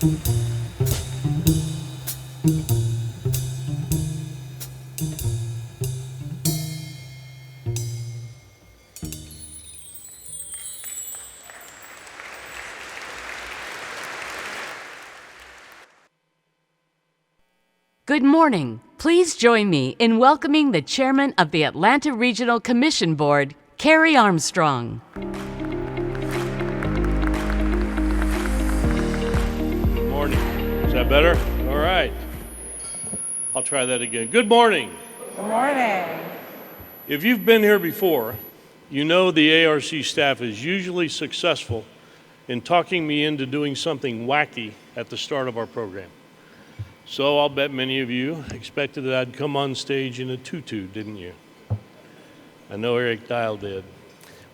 Good morning. Please join me in welcoming the chairman of the Atlanta Regional Commission Board, Carrie Armstrong. Good morning. Is that better? All right. I'll try that again. Good morning. Good morning. If you've been here before, you know the ARC staff is usually successful in talking me into doing something wacky at the start of our program. So I'll bet many of you expected that I'd come on stage in a tutu, didn't you? I know Eric Dial did.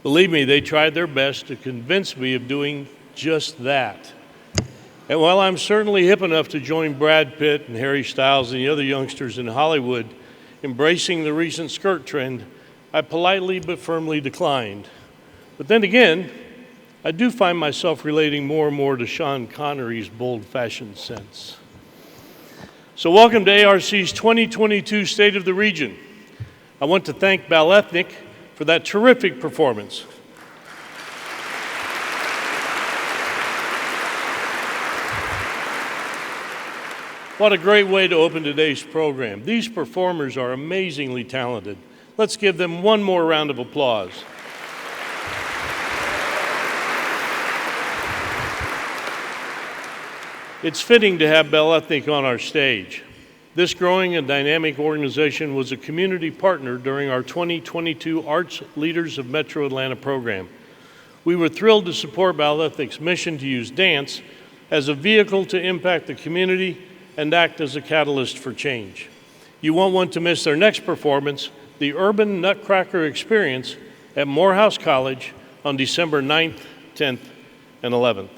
Believe me, they tried their best to convince me of doing just that. And while I'm certainly hip enough to join Brad Pitt and Harry Styles and the other youngsters in Hollywood embracing the recent skirt trend, I politely but firmly declined. But then again, I do find myself relating more and more to Sean Connery's bold fashion sense. So welcome to ARC's 2022 State of the Region. I want to thank Bell Ethnic for that terrific performance. What a great way to open today's program. These performers are amazingly talented. Let's give them one more round of applause. It's fitting to have Bell Ethnic on our stage. This growing and dynamic organization was a community partner during our 2022 Arts Leaders of Metro Atlanta program. We were thrilled to support Bell Ethnic's mission to use dance as a vehicle to impact the community and act as a catalyst for change. You won't want to miss their next performance, the Urban Nutcracker Experience at Morehouse College on December 9th, 10th, and 11th.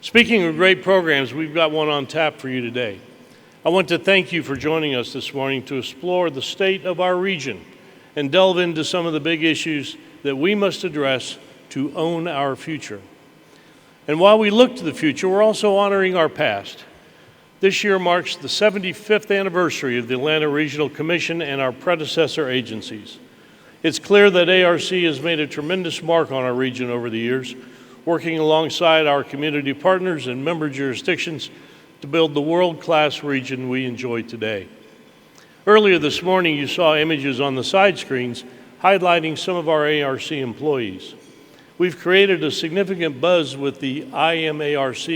Speaking of great programs, we've got one on tap for you today. I want to thank you for joining us this morning to explore the state of our region and delve into some of the big issues that we must address to own our future. And while we look to the future, we're also honoring our past. This year marks the 75th anniversary of the Atlanta Regional Commission and our predecessor agencies. It's clear that ARC has made a tremendous mark on our region over the years, working alongside our community partners and member jurisdictions to build the world-class region we enjoy today. Earlier this morning, you saw images on the side screens highlighting some of our ARC employees. We've created a significant buzz with the I Am ARC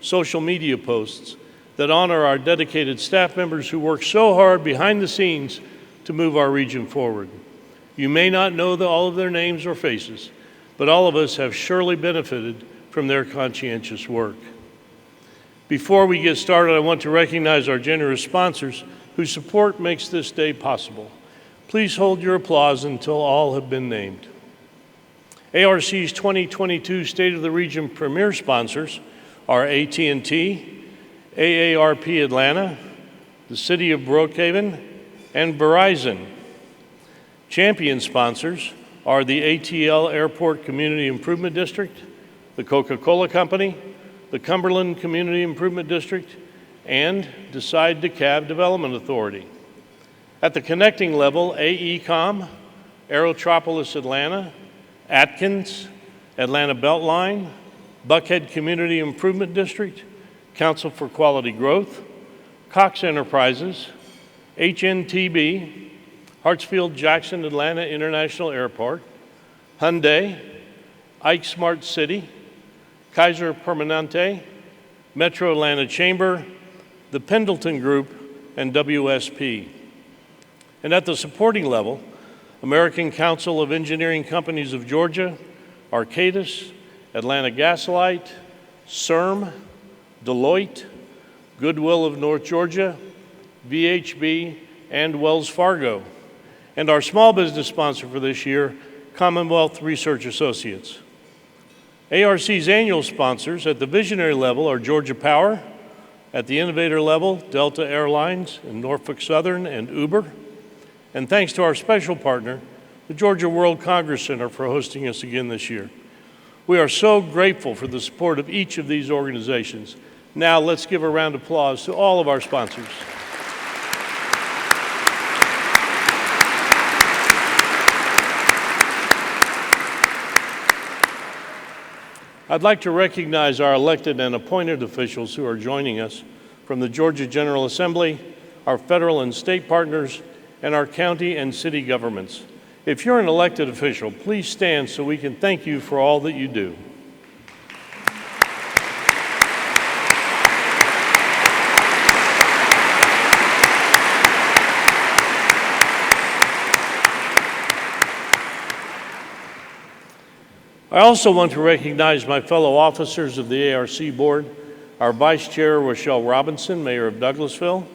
social media posts that honor our dedicated staff members who work so hard behind the scenes to move our region forward. You may not know all of their names or faces, but all of us have surely benefited from their conscientious work. Before we get started, I want to recognize our generous sponsors whose support makes this day possible. Please hold your applause until all have been named. ARC's 2022 State of the Region premier sponsors are AT&T, AARP Atlanta, the City of Brookhaven, and Verizon. Champion sponsors are the ATL Airport Community Improvement District, the Coca-Cola Company, the Cumberland Community Improvement District, and Decide DeKalb Development Authority. At the connecting level, AECOM, Aerotropolis Atlanta, Atkins, Atlanta Beltline, Buckhead Community Improvement District, Council for Quality Growth, Cox Enterprises, HNTB, Hartsfield-Jackson Atlanta International Airport, Hyundai, Ike Smart City, Kaiser Permanente, Metro Atlanta Chamber, the Pendleton Group, and WSP. And at the supporting level, American Council of Engineering Companies of Georgia, Arcadis, Atlanta Gaslight, CERM, Deloitte, Goodwill of North Georgia, VHB, and Wells Fargo. And our small business sponsor for this year, Commonwealth Research Associates. ARC's annual sponsors at the visionary level are Georgia Power, at the innovator level, Delta Airlines and Norfolk Southern and Uber. And thanks to our special partner, the Georgia World Congress Center, for hosting us again this year. We are so grateful for the support of each of these organizations. Now let's give a round of applause to all of our sponsors. I'd like to recognize our elected and appointed officials who are joining us from the Georgia General Assembly, our federal and state partners, and our county and city governments. If you're an elected official, please stand so we can thank you for all that you do. I also want to recognize my fellow officers of the ARC Board, our Vice Chair, Rochelle Robinson, Mayor of Douglasville,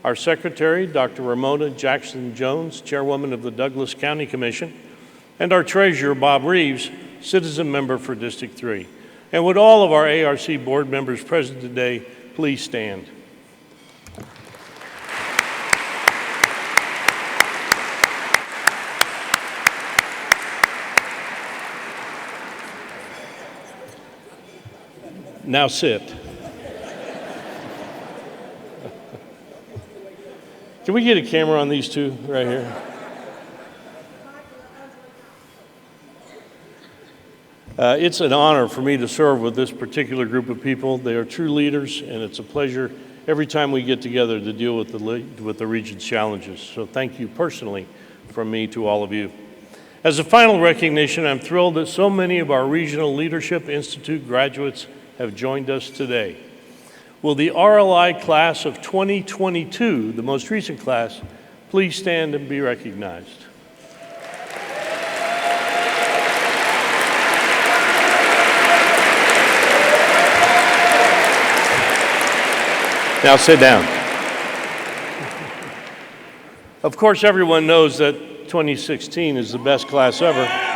our Secretary, Dr. Ramona Jackson Jones, Chairwoman of the Douglas County Commission, and our Treasurer, Bob Reeves, Citizen Member for District 3. And would all of our ARC Board members present today please stand? Now sit. Can we get a camera on these two right here? It's an honor for me to serve with this particular group of people. They are true leaders, and it's a pleasure every time we get together to deal with the region's challenges. So thank you personally from me to all of you. As a final recognition, I'm thrilled that so many of our Regional Leadership Institute graduates have joined us today. Will the RLI class of 2022, the most recent class, please stand and be recognized? Now sit down. Of course, everyone knows that 2016 is the best class ever.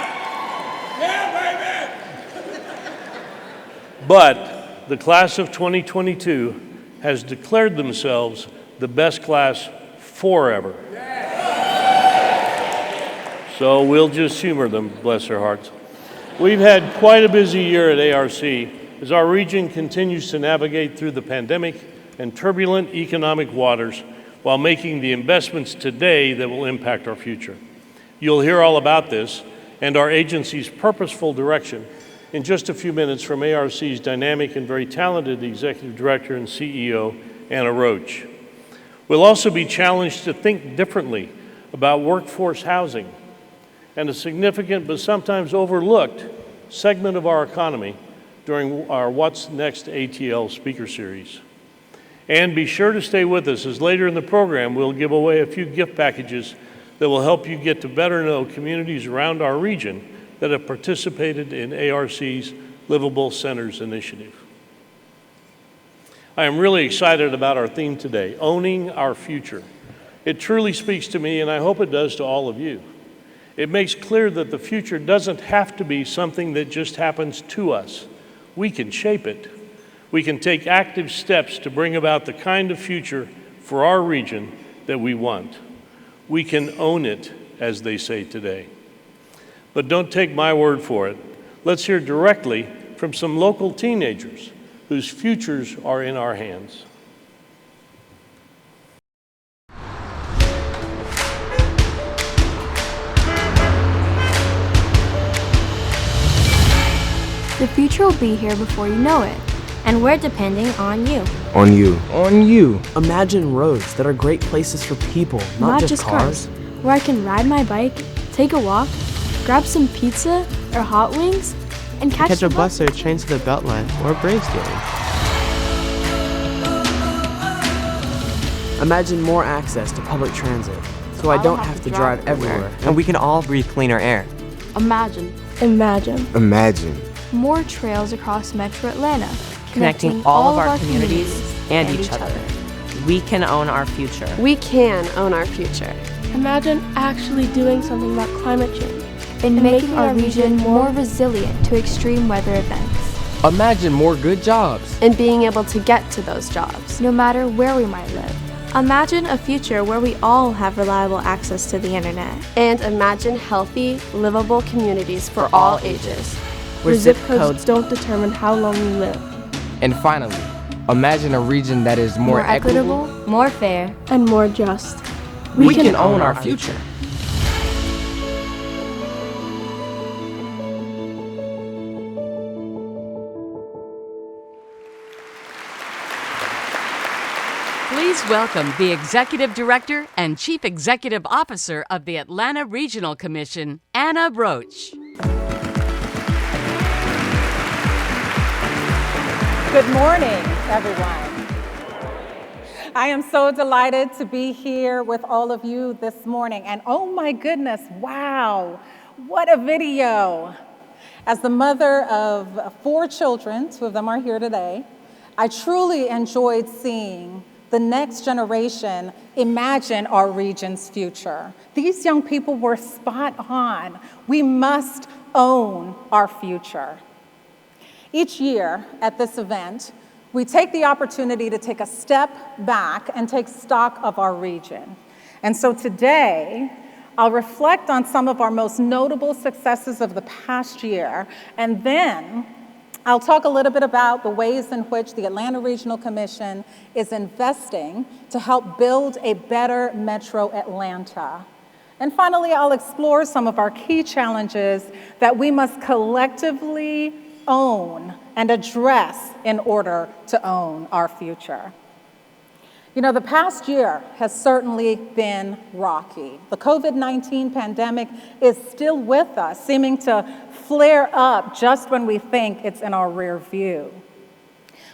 But the class of 2022 has declared themselves the best class forever. So we'll just humor them, bless their hearts. We've had quite a busy year at ARC as our region continues to navigate through the pandemic and turbulent economic waters while making the investments today that will impact our future. You'll hear all about this and our agency's purposeful direction in just a few minutes from ARC's dynamic and very talented Executive Director and CEO, Anna Roach. We'll also be challenged to think differently about workforce housing and a significant but sometimes overlooked segment of our economy during our What's Next ATL speaker series. And be sure to stay with us, as later in the program we'll give away a few gift packages that will help you get to better know communities around our region that have participated in ARC's Livable Centers initiative. I am really excited about our theme today, Owning Our Future. It truly speaks to me, and I hope it does to all of you. It makes clear that the future doesn't have to be something that just happens to us. We can shape it. We can take active steps to bring about the kind of future for our region that we want. We can own it, as they say today. But don't take my word for it. Let's hear directly from some local teenagers whose futures are in our hands. The future will be here before you know it. And we're depending on you. On you. On you. Imagine roads that are great places for people, not just cars. Where I can ride my bike, take a walk, grab some pizza or hot wings, and catch a bus or a train to the Beltline or a Braves game. Imagine more access to public transit, so I don't have to drive everywhere. And we can all breathe cleaner air. Imagine Imagine more trails across Metro Atlanta, connecting all of our communities and each other. We can own our future. We can own our future. Imagine actually doing something about climate change and making our region more resilient to extreme weather events. Imagine more good jobs and being able to get to those jobs, no matter where we might live. Imagine a future where we all have reliable access to the internet. And imagine healthy, livable communities for all ages, where zip codes don't determine how long we live. And finally, Imagine a region that is more equitable. more fair, and more just. We can own our future. Please welcome the Executive Director and Chief Executive Officer of the Atlanta Regional Commission, Anna Roach. Good morning, everyone. I am so delighted to be here with all of you this morning. And oh my goodness, wow, what a video. As the mother of 4 children, 2 of them are here today, I truly enjoyed seeing the next generation imagine our region's future. These young people were spot on. We must own our future. Each year at this event, we take the opportunity to take a step back and take stock of our region. And so today, I'll reflect on some of our most notable successes of the past year, and then I'll talk a little bit about the ways in which the Atlanta Regional Commission is investing to help build a better Metro Atlanta. And finally, I'll explore some of our key challenges that we must collectively own and address in order to own our future. You know, the past year has certainly been rocky. The COVID-19 pandemic is still with us, seeming to flare up just when we think it's in our rear view.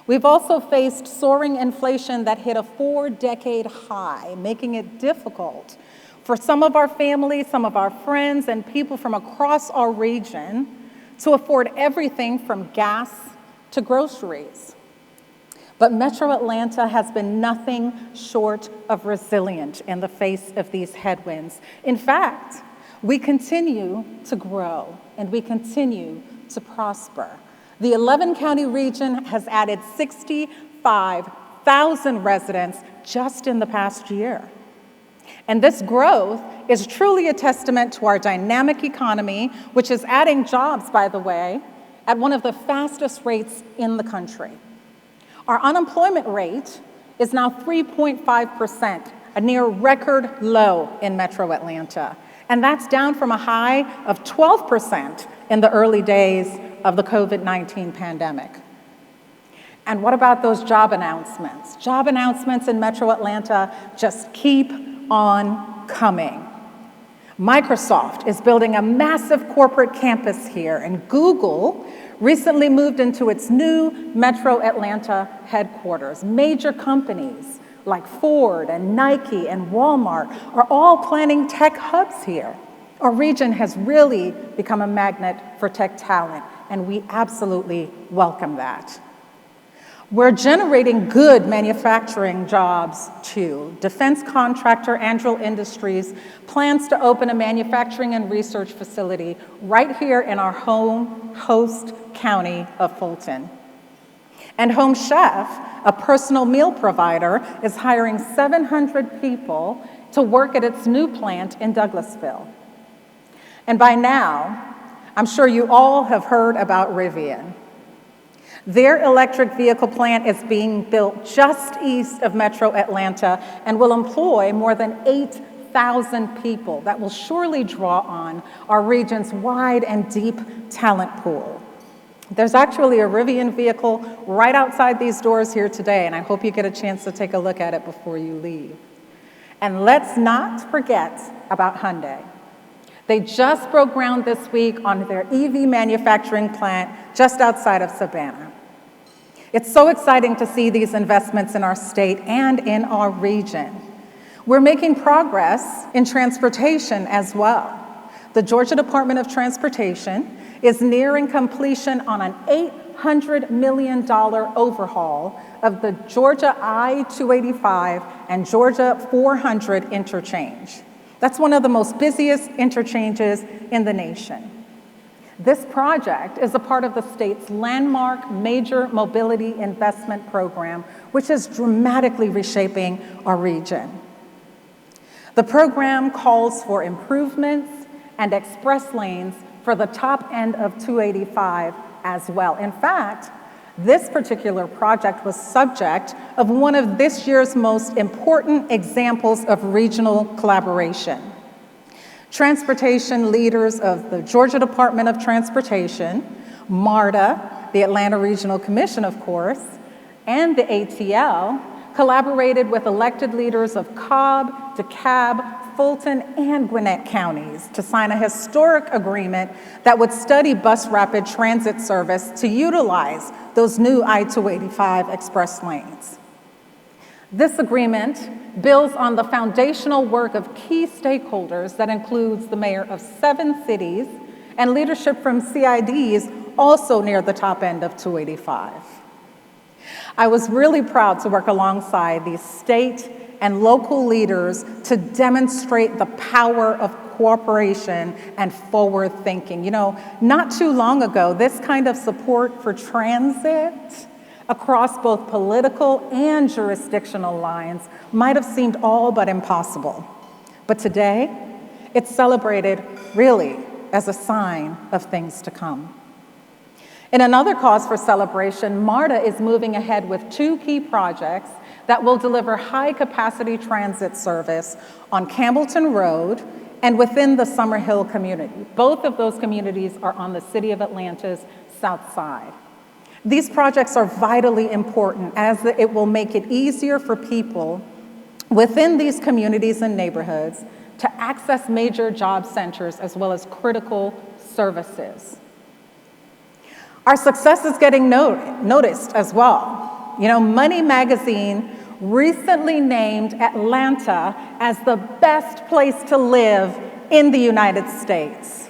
We've also faced soaring inflation that hit a 4-decade high, making it difficult for some of our families, some of our friends, and people from across our region to afford everything from gas to groceries. But Metro Atlanta has been nothing short of resilient in the face of these headwinds. In fact, we continue to grow and we continue to prosper. The 11-county region has added 65,000 residents just in the past year. And this growth is truly a testament to our dynamic economy, which is adding jobs, by the way, at one of the fastest rates in the country. Our unemployment rate is now 3.5%, a near record low in Metro Atlanta. And that's down from a high of 12% in the early days of the COVID-19 pandemic. And what about those job announcements? Job announcements in Metro Atlanta just keep on coming. Microsoft is building a massive corporate campus here, and Google recently moved into its new Metro Atlanta headquarters. Major companies like Ford and Nike and Walmart are all planning tech hubs here. Our region has really become a magnet for tech talent, and we absolutely welcome that. We're generating good manufacturing jobs too. Defense contractor Anduril Industries plans to open a manufacturing and research facility right here in our home host county of Fulton. And Home Chef, a personal meal provider, is hiring 700 people to work at its new plant in Douglasville. And by now, I'm sure you all have heard about Rivian. Their electric vehicle plant is being built just east of Metro Atlanta and will employ more than 8,000 people. That will surely draw on our region's wide and deep talent pool. There's actually a Rivian vehicle right outside these doors here today, and I hope you get a chance to take a look at it before you leave. And let's not forget about Hyundai. They just broke ground this week on their EV manufacturing plant just outside of Savannah. It's so exciting to see these investments in our state and in our region. We're making progress in transportation as well. The Georgia Department of Transportation is nearing completion on an $800 million overhaul of the Georgia I-285 and Georgia 400 interchange. That's one of the most busiest interchanges in the nation. This project is a part of the state's landmark major mobility investment program, which is dramatically reshaping our region. The program calls for improvements and express lanes for the top end of 285 as well. In fact, This particular project was subject of one of this year's most important examples of regional collaboration. Transportation leaders of the Georgia Department of Transportation, MARTA, the Atlanta Regional Commission, of course, and the ATL collaborated with elected leaders of Cobb, DeKalb, Fulton, and Gwinnett counties to sign a historic agreement that would study bus rapid transit service to utilize those new I-285 express lanes. This agreement builds on the foundational work of key stakeholders that includes the mayor of 7 cities and leadership from CIDs also near the top end of 285. I was really proud to work alongside these state and local leaders to demonstrate the power of cooperation and forward thinking. You know, not too long ago, this kind of support for transit across both political and jurisdictional lines might have seemed all but impossible. But today, it's celebrated really as a sign of things to come. In another cause for celebration, MARTA is moving ahead with 2 key projects that will deliver high-capacity transit service on Campbellton Road and within the Summerhill community. Both of those communities are on the City of Atlanta's south side. These projects are vitally important as it will make it easier for people within these communities and neighborhoods to access major job centers as well as critical services. Our success is getting noticed as well. You know, Money Magazine recently named Atlanta as the best place to live in the United States.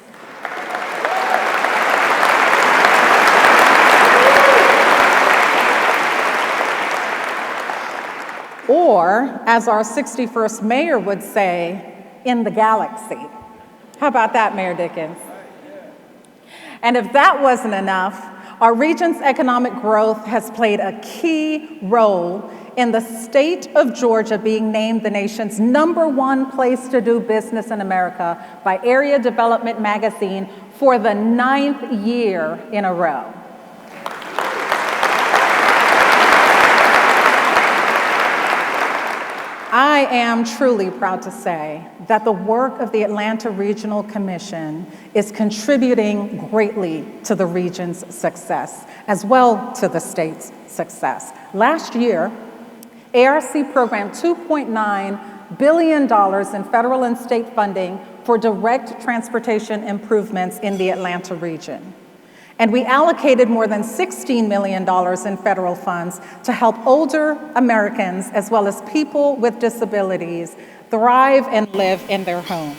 Or, as our 61st mayor would say, in the galaxy. How about that, Mayor Dickens? And if that wasn't enough, our region's economic growth has played a key role in the state of Georgia being named the nation's #1 place to do business in America by Area Development Magazine for the 9th year in a row. I am truly proud to say that the work of the Atlanta Regional Commission is contributing greatly to the region's success, as well to the state's success. Last year, ARC programmed $2.9 billion in federal and state funding for direct transportation improvements in the Atlanta region. And we allocated more than $16 million in federal funds to help older Americans, as well as people with disabilities, thrive and live in their home.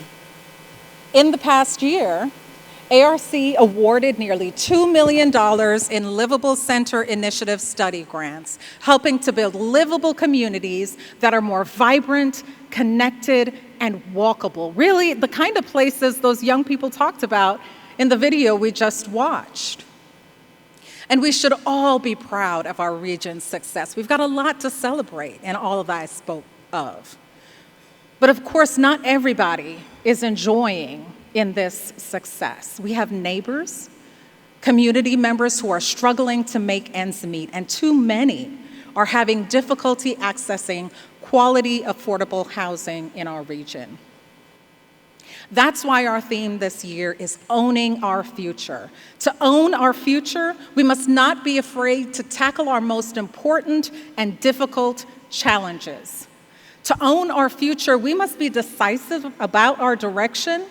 In the past year, ARC awarded nearly $2 million in Livable Center Initiative study grants, helping to build livable communities that are more vibrant, connected, and walkable. Really, the kind of places those young people talked about in the video we just watched. And we should all be proud of our region's success. We've got a lot to celebrate in all of that I spoke of. But of course, not everybody is enjoying in this success. We have neighbors, community members who are struggling to make ends meet, and too many are having difficulty accessing quality, affordable housing in our region. That's why our theme this year is owning our future. To own our future, we must not be afraid to tackle our most important and difficult challenges. To own our future, we must be decisive about our direction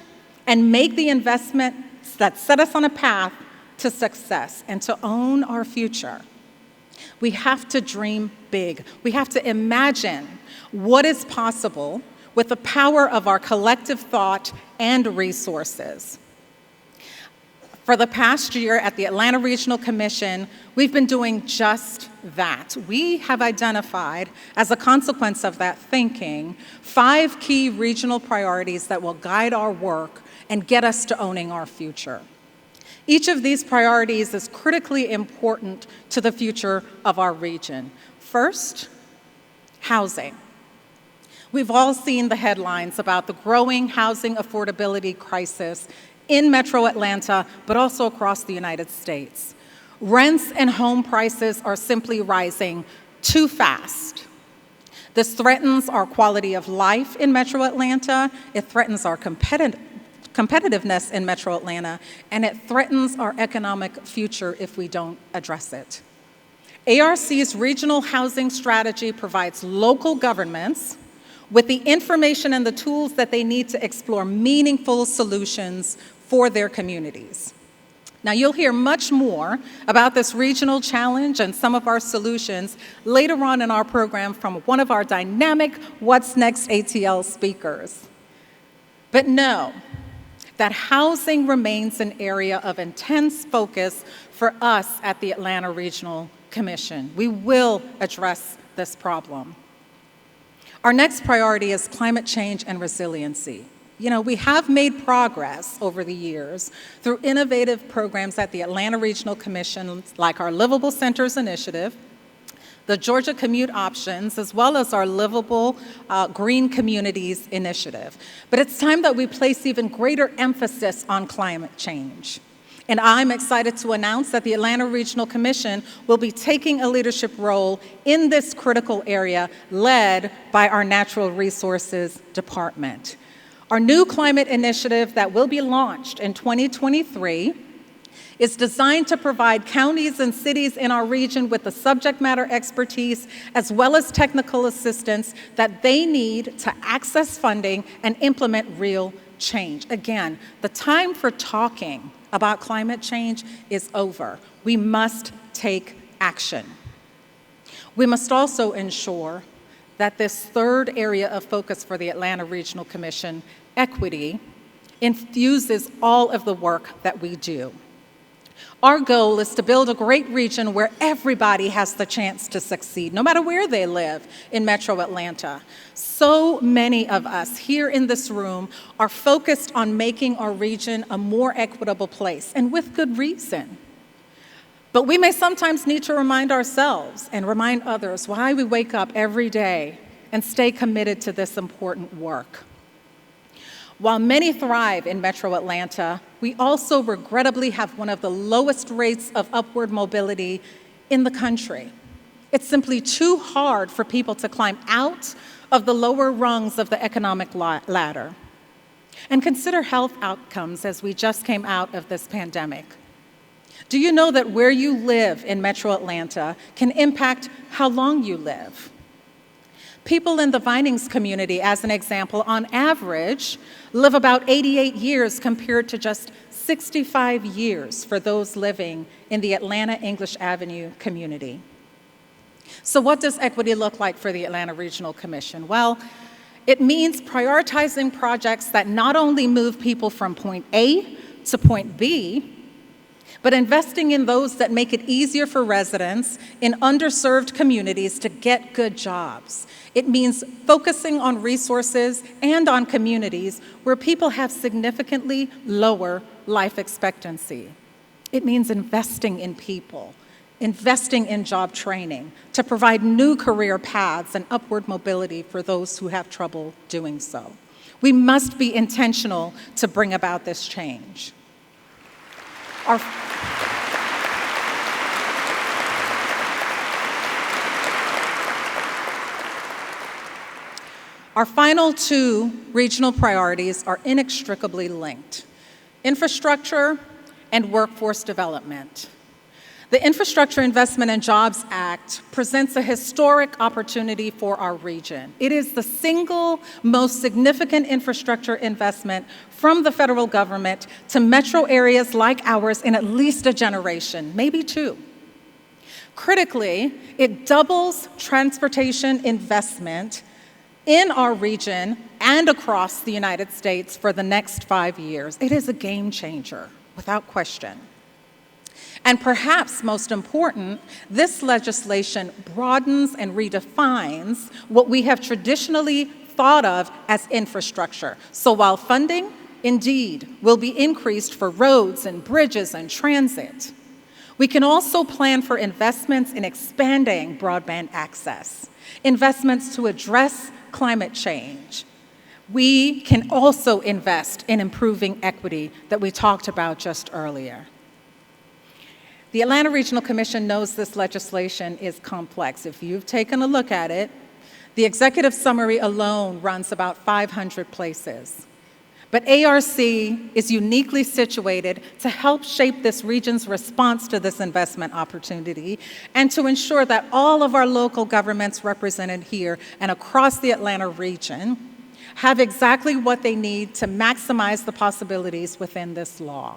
and make the investments that set us on a path to success. And to own our future, we have to dream big. We have to imagine what is possible with the power of our collective thought and resources. For the past year at the Atlanta Regional Commission, we've been doing just that. We have identified, as a consequence of that thinking, 5 key regional priorities that will guide our work and get us to owning our future. Each of these priorities is critically important to the future of our region. First, housing. We've all seen the headlines about the growing housing affordability crisis in Metro Atlanta, but also across the United States. Rents and home prices are simply rising too fast. This threatens our quality of life in Metro Atlanta, it threatens our competitiveness in Metro Atlanta, and it threatens our economic future if we don't address it. ARC's regional housing strategy provides local governments with the information and the tools that they need to explore meaningful solutions for their communities. Now, you'll hear much more about this regional challenge and some of our solutions later on in our program from one of our dynamic What's Next ATL speakers. But know that housing remains an area of intense focus for us at the Atlanta Regional Commission. We will address this problem. Our next priority is climate change and resiliency. You know, we have made progress over the years through innovative programs at the Atlanta Regional Commission, like our Livable Centers Initiative, the Georgia Commute Options, as well as our Livable Green Communities Initiative. But it's time that we place even greater emphasis on climate change. And I'm excited to announce that the Atlanta Regional Commission will be taking a leadership role in this critical area, led by our Natural Resources Department. Our new climate initiative that will be launched in 2023 is designed to provide counties and cities in our region with the subject matter expertise as well as technical assistance that they need to access funding and implement real change. Again, the time for talking about climate change is over. We must take action. We must also ensure that this third area of focus for the Atlanta Regional Commission, equity, infuses all of the work that we do. Our goal is to build a great region where everybody has the chance to succeed, no matter where they live in Metro Atlanta. So many of us here in this room are focused on making our region a more equitable place, and with good reason. But we may sometimes need to remind ourselves and remind others why we wake up every day and stay committed to this important work. While many thrive in Metro Atlanta, we also regrettably have one of the lowest rates of upward mobility in the country. It's simply too hard for people to climb out of the lower rungs of the economic ladder. And consider health outcomes as we just came out of this pandemic. Do you know that where you live in Metro Atlanta can impact how long you live? People in the Vinings community, as an example, on average, live about 88 years compared to just 65 years for those living in the Atlanta English Avenue community. So what does equity look like for the Atlanta Regional Commission? Well, it means prioritizing projects that not only move people from point A to point B, but investing in those that make it easier for residents in underserved communities to get good jobs. It means focusing on resources and on communities where people have significantly lower life expectancy. It means investing in people, investing in job training to provide new career paths and upward mobility for those who have trouble doing so. We must be intentional to bring about this change. Our final two regional priorities are inextricably linked: infrastructure and workforce development. The Infrastructure Investment and Jobs Act presents a historic opportunity for our region. It is the single most significant infrastructure investment from the federal government to metro areas like ours in at least a generation, maybe two. Critically, it doubles transportation investment in our region and across the United States for the next 5 years. It is a game changer, without question. And perhaps most important, this legislation broadens and redefines what we have traditionally thought of as infrastructure. So while funding, indeed, will be increased for roads and bridges and transit, we can also plan for investments in expanding broadband access, investments to address climate change. We can also invest in improving equity that we talked about just earlier. The Atlanta Regional Commission knows this legislation is complex. If you've taken a look at it, the executive summary alone runs about 500 places. But ARC is uniquely situated to help shape this region's response to this investment opportunity and to ensure that all of our local governments represented here and across the Atlanta region have exactly what they need to maximize the possibilities within this law.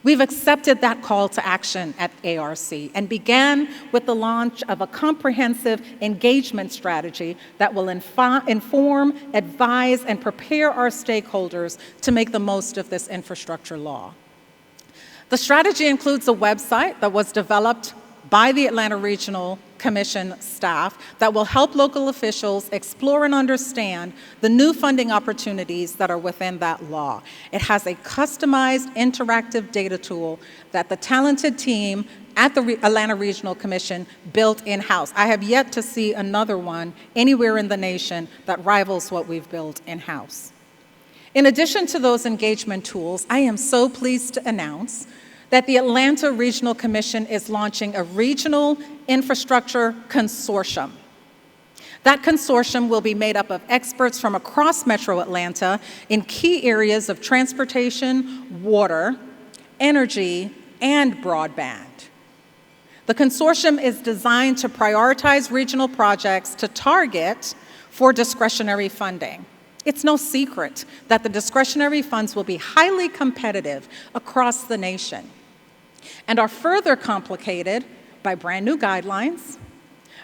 We've accepted that call to action at ARC and began with the launch of a comprehensive engagement strategy that will inform, advise, and prepare our stakeholders to make the most of this infrastructure law. The strategy includes a website that was developed by the Atlanta Regional Commission staff that will help local officials explore and understand the new funding opportunities that are within that law. It has a customized interactive data tool that the talented team at the Atlanta Regional Commission built in-house. I have yet to see another one anywhere in the nation that rivals what we've built in-house. In addition to those engagement tools, I am so pleased to announce that the Atlanta Regional Commission is launching a regional infrastructure consortium. That consortium will be made up of experts from across Metro Atlanta in key areas of transportation, water, energy, and broadband. The consortium is designed to prioritize regional projects to target for discretionary funding. It's no secret that the discretionary funds will be highly competitive across the nation and are further complicated by brand new guidelines,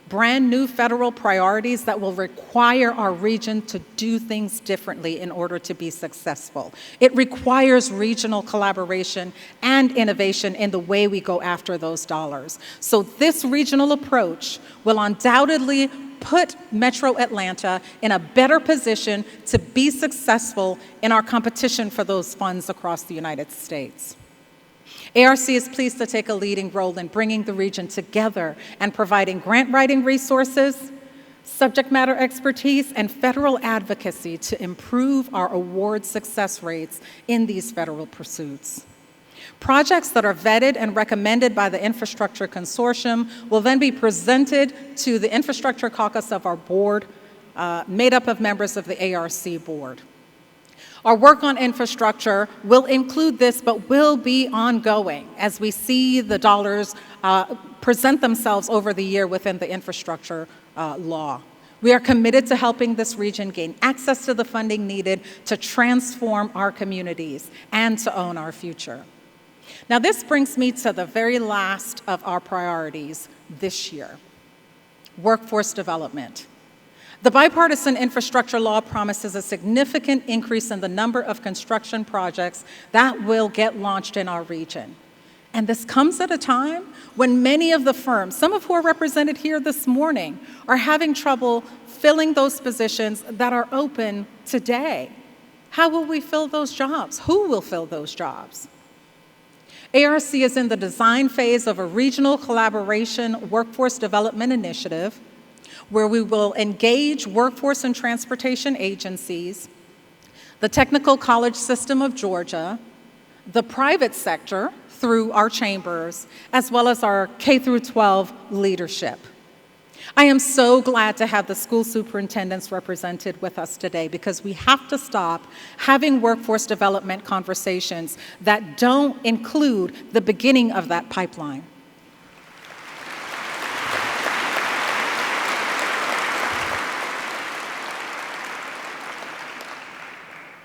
brand new federal priorities that will require our region to do things differently in order to be successful. It requires regional collaboration and innovation in the way we go after those dollars. So this regional approach will undoubtedly put Metro Atlanta in a better position to be successful in our competition for those funds across the United States. ARC is pleased to take a leading role in bringing the region together and providing grant writing resources, subject matter expertise, and federal advocacy to improve our award success rates in these federal pursuits. Projects that are vetted and recommended by the Infrastructure Consortium will then be presented to the Infrastructure Caucus of our board, made up of members of the ARC board. Our work on infrastructure will include this, but will be ongoing as we see the dollars present themselves over the year within the infrastructure law. We are committed to helping this region gain access to the funding needed to transform our communities and to own our future. Now, this brings me to the very last of our priorities this year, workforce development. The bipartisan infrastructure law promises a significant increase in the number of construction projects that will get launched in our region. And this comes at a time when many of the firms, some of who are represented here this morning, are having trouble filling those positions that are open today. How will we fill those jobs? Who will fill those jobs? ARC is in the design phase of a regional collaboration workforce development initiative where we will engage workforce and transportation agencies, the Technical College System of Georgia, the private sector through our chambers, as well as our K-12 leadership. I am so glad to have the school superintendents represented with us today because we have to stop having workforce development conversations that don't include the beginning of that pipeline.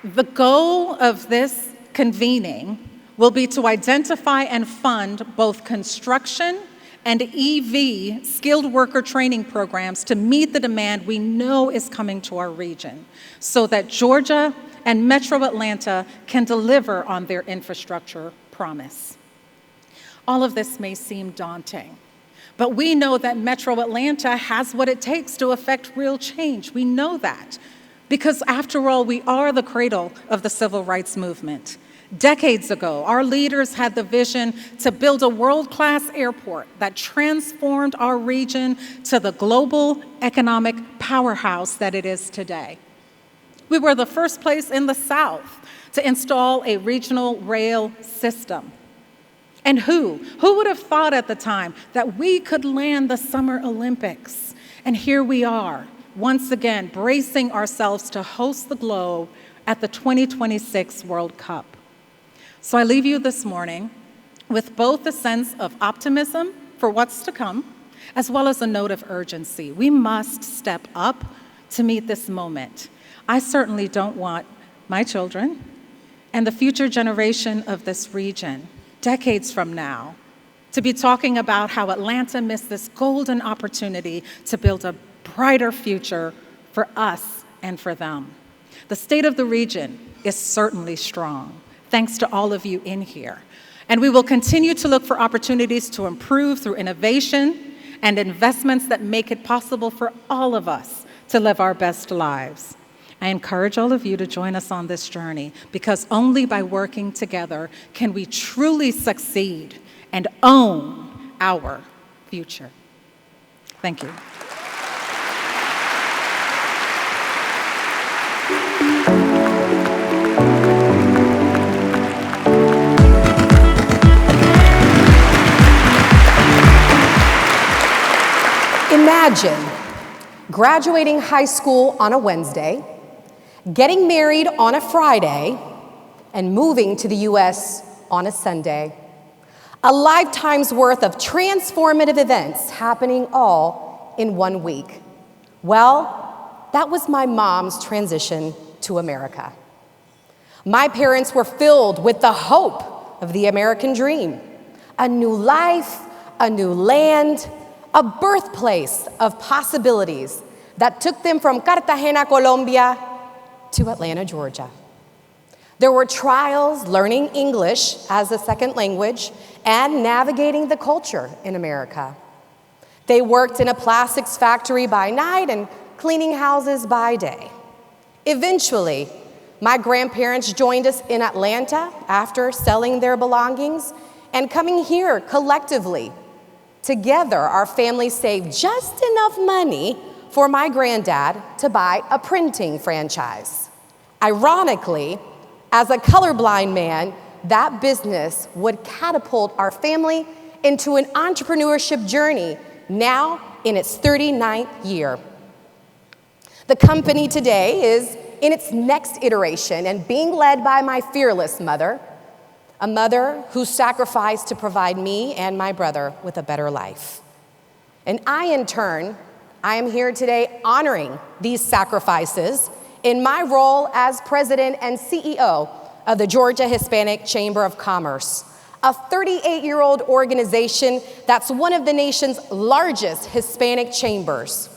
The goal of this convening will be to identify and fund both construction and EV skilled worker training programs to meet the demand we know is coming to our region so that Georgia and Metro Atlanta can deliver on their infrastructure promise. All of this may seem daunting, but we know that Metro Atlanta has what it takes to affect real change. We know that. Because after all, we are the cradle of the civil rights movement. Decades ago, our leaders had the vision to build a world-class airport that transformed our region to the global economic powerhouse that it is today. We were the first place in the South to install a regional rail system. And who would have thought at the time that we could land the Summer Olympics? And here we are, once again, bracing ourselves to host the globe at the 2026 World Cup. So I leave you this morning with both a sense of optimism for what's to come, as well as a note of urgency. We must step up to meet this moment. I certainly don't want my children and the future generation of this region, decades from now, to be talking about how Atlanta missed this golden opportunity to build a brighter future for us and for them. The state of the region is certainly strong, thanks to all of you in here. And we will continue to look for opportunities to improve through innovation and investments that make it possible for all of us to live our best lives. I encourage all of you to join us on this journey, because only by working together can we truly succeed and own our future. Thank you. Imagine graduating high school on a Wednesday, getting married on a Friday, and moving to the US on a Sunday. A lifetime's worth of transformative events happening all in 1 week. Well, that was my mom's transition to America. My parents were filled with the hope of the American dream, a new life, a new land, a birthplace of possibilities that took them from Cartagena, Colombia, to Atlanta, Georgia. There were trials learning English as a second language and navigating the culture in America. They worked in a plastics factory by night and cleaning houses by day. Eventually, my grandparents joined us in Atlanta after selling their belongings and coming here collectively. Together, our family saved just enough money for my granddad to buy a printing franchise. Ironically, as a colorblind man, that business would catapult our family into an entrepreneurship journey now in its 39th year. The company today is in its next iteration and being led by my fearless mother, a mother who sacrificed to provide me and my brother with a better life. And I, in turn, I am here today honoring these sacrifices in my role as president and CEO of the Georgia Hispanic Chamber of Commerce, a 38-year-old organization that's one of the nation's largest Hispanic chambers.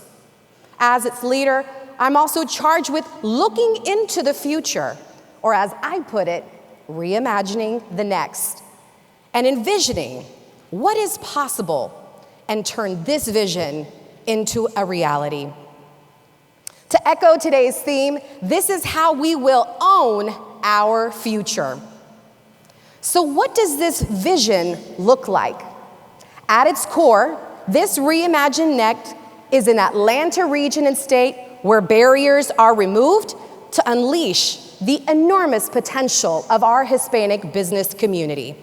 As its leader, I'm also charged with looking into the future, or as I put it, reimagining the next, and envisioning what is possible and turn this vision into a reality. To echo today's theme, this is how we will own our future. So what does this vision look like? At its core, this reimagined next is an Atlanta region and state where barriers are removed to unleash the enormous potential of our Hispanic business community.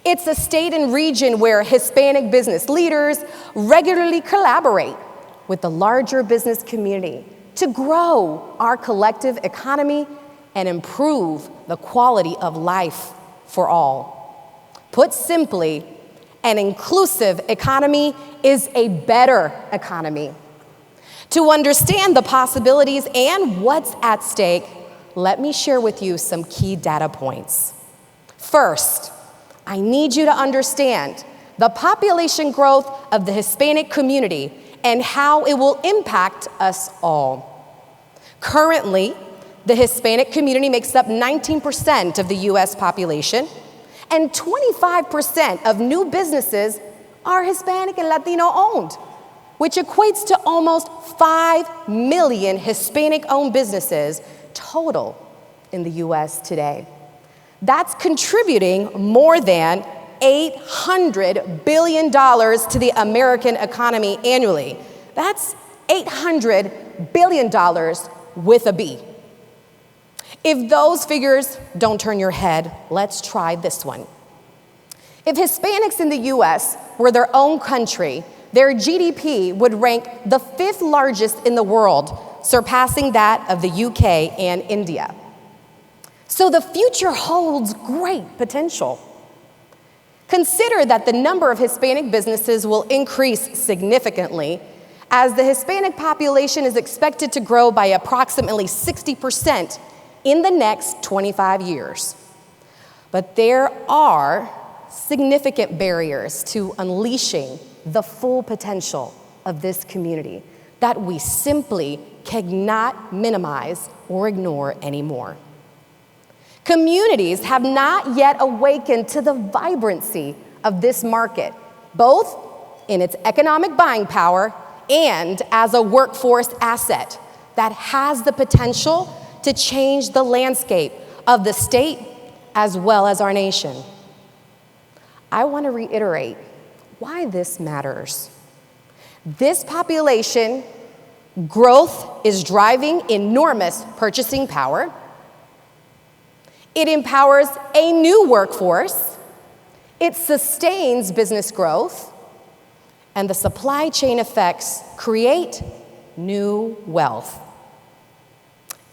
It's a state and region where Hispanic business leaders regularly collaborate with the larger business community to grow our collective economy and improve the quality of life for all. Put simply, an inclusive economy is a better economy. To understand the possibilities and what's at stake, let me share with you some key data points. First, I need you to understand the population growth of the Hispanic community and how it will impact us all. Currently, the Hispanic community makes up 19% of the US population, and 25% of new businesses are Hispanic and Latino owned, which equates to almost 5 million Hispanic-owned businesses total in the US today. That's contributing more than $800 billion to the American economy annually. That's $800 billion with a B. If those figures don't turn your head, let's try this one. If Hispanics in the US were their own country, their GDP would rank the 5th largest in the world, surpassing that of the UK and India. So the future holds great potential. Consider that the number of Hispanic businesses will increase significantly as the Hispanic population is expected to grow by approximately 60% in the next 25 years. But there are significant barriers to unleashing the full potential of this community that we simply cannot minimize or ignore anymore. Communities have not yet awakened to the vibrancy of this market, both in its economic buying power and as a workforce asset that has the potential to change the landscape of the state as well as our nation. I want to reiterate why this matters. This population growth is driving enormous purchasing power. It empowers a new workforce, it sustains business growth, and the supply chain effects create new wealth.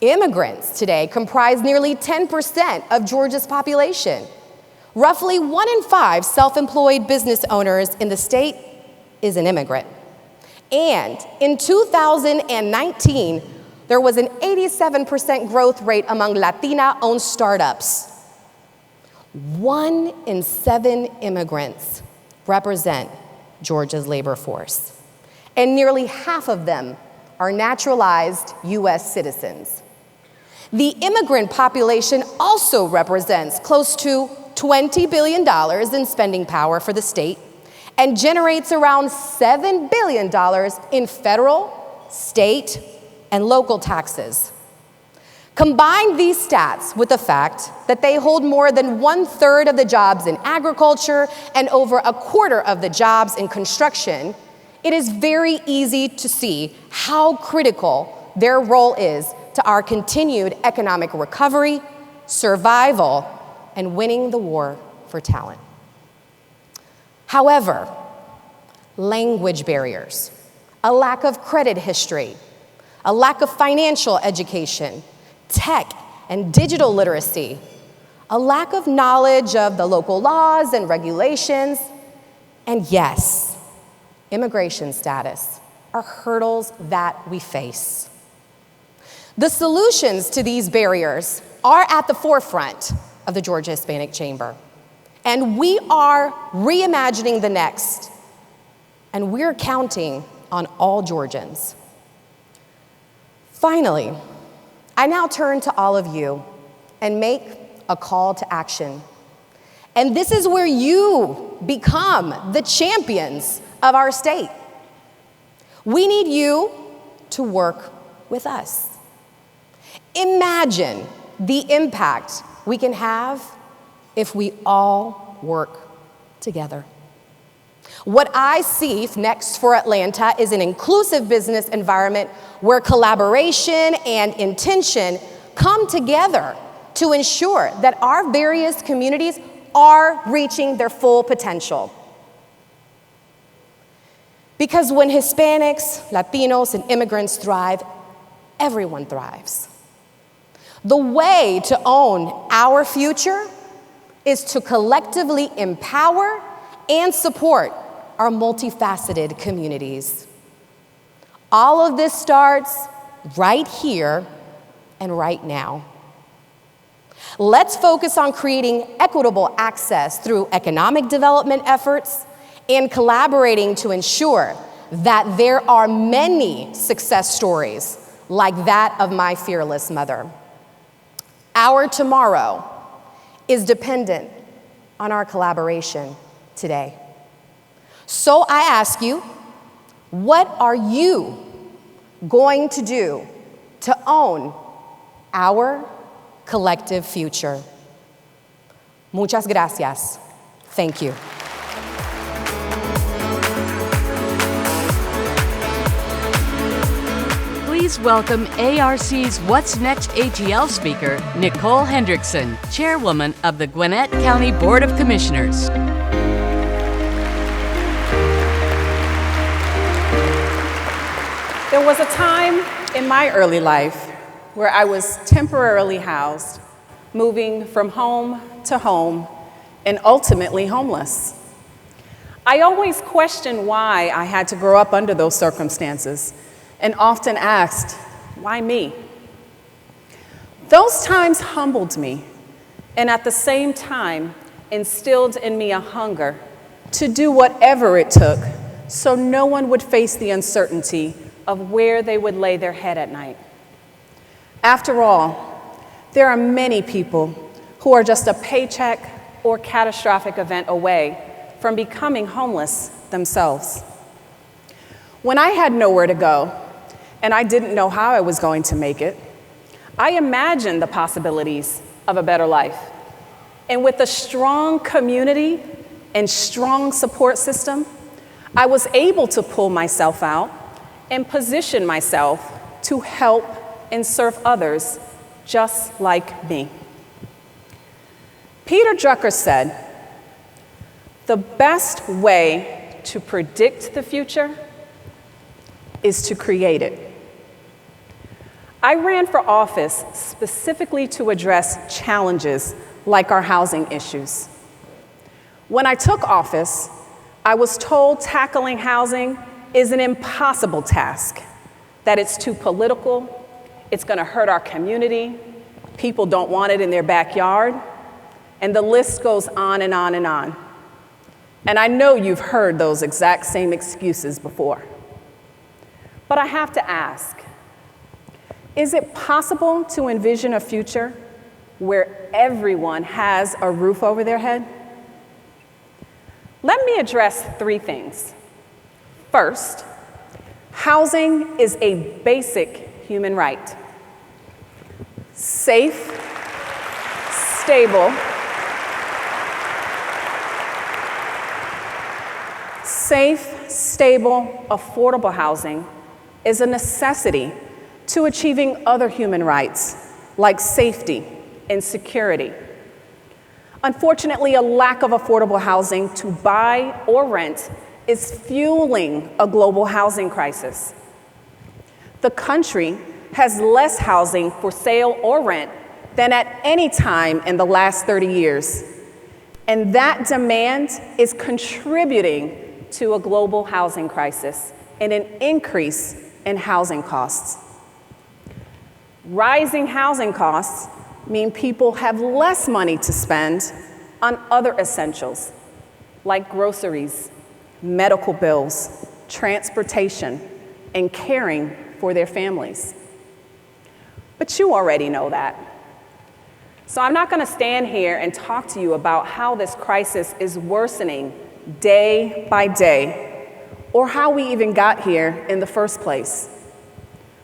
Immigrants today comprise nearly 10% of Georgia's population. Roughly 1 in 5 self-employed business owners in the state is an immigrant. And in 2019, there was an 87% growth rate among Latina-owned startups. 1 in 7 immigrants represent Georgia's labor force, and nearly half of them are naturalized U.S. citizens. The immigrant population also represents close to $20 billion in spending power for the state and generates around $7 billion in federal, state, and local taxes. Combine these stats with the fact that they hold more than 1/3 of the jobs in agriculture and over 1/4 of the jobs in construction, it is very easy to see how critical their role is to our continued economic recovery, survival, and winning the war for talent. However, language barriers, a lack of credit history, a lack of financial education, tech and digital literacy, a lack of knowledge of the local laws and regulations, and yes, immigration status are hurdles that we face. The solutions to these barriers are at the forefront of the Georgia Hispanic Chamber, and we are reimagining the next, and we're counting on all Georgians. Finally, I now turn to all of you and make a call to action. And this is where you become the champions of our state. We need you to work with us. Imagine the impact we can have if we all work together. What I see next for Atlanta is an inclusive business environment where collaboration and intention come together to ensure that our various communities are reaching their full potential. Because when Hispanics, Latinos, and immigrants thrive, everyone thrives. The way to own our future is to collectively empower and support our multifaceted communities. All of this starts right here and right now. Let's focus on creating equitable access through economic development efforts and collaborating to ensure that there are many success stories like that of my fearless mother. Our tomorrow is dependent on our collaboration today. So I ask you, what are you going to do to own our collective future? Muchas gracias. Thank you. Please welcome ARC's What's Next ATL speaker, Nicole Hendrickson, Chairwoman of the Gwinnett County Board of Commissioners. There was a time in my early life where I was temporarily housed, moving from home to home, and ultimately homeless. I always questioned why I had to grow up under those circumstances, and often asked, why me? Those times humbled me, and at the same time instilled in me a hunger to do whatever it took so no one would face the uncertainty of where they would lay their head at night. After all, there are many people who are just a paycheck or catastrophic event away from becoming homeless themselves. When I had nowhere to go, and I didn't know how I was going to make it, I imagined the possibilities of a better life. And with a strong community and strong support system, I was able to pull myself out and position myself to help and serve others just like me. Peter Drucker said, "The best way to predict the future is to create it." I ran for office specifically to address challenges like our housing issues. When I took office, I was told tackling housing is an impossible task, that it's too political, it's going to hurt our community, people don't want it in their backyard, and the list goes on and on and on. And I know you've heard those exact same excuses before. But I have to ask, is it possible to envision a future where everyone has a roof over their head? Let me address 3 things. First, housing is a basic human right. Safe, stable, affordable housing is a necessity to achieving other human rights like safety and security. Unfortunately, a lack of affordable housing to buy or rent is fueling a global housing crisis. The country has less housing for sale or rent than at any time in the last 30 years. And that demand is contributing to a global housing crisis and an increase in housing costs. Rising housing costs mean people have less money to spend on other essentials like groceries, medical bills, transportation, and caring for their families. But you already know that. So I'm not going to stand here and talk to you about how this crisis is worsening day by day, or how we even got here in the first place.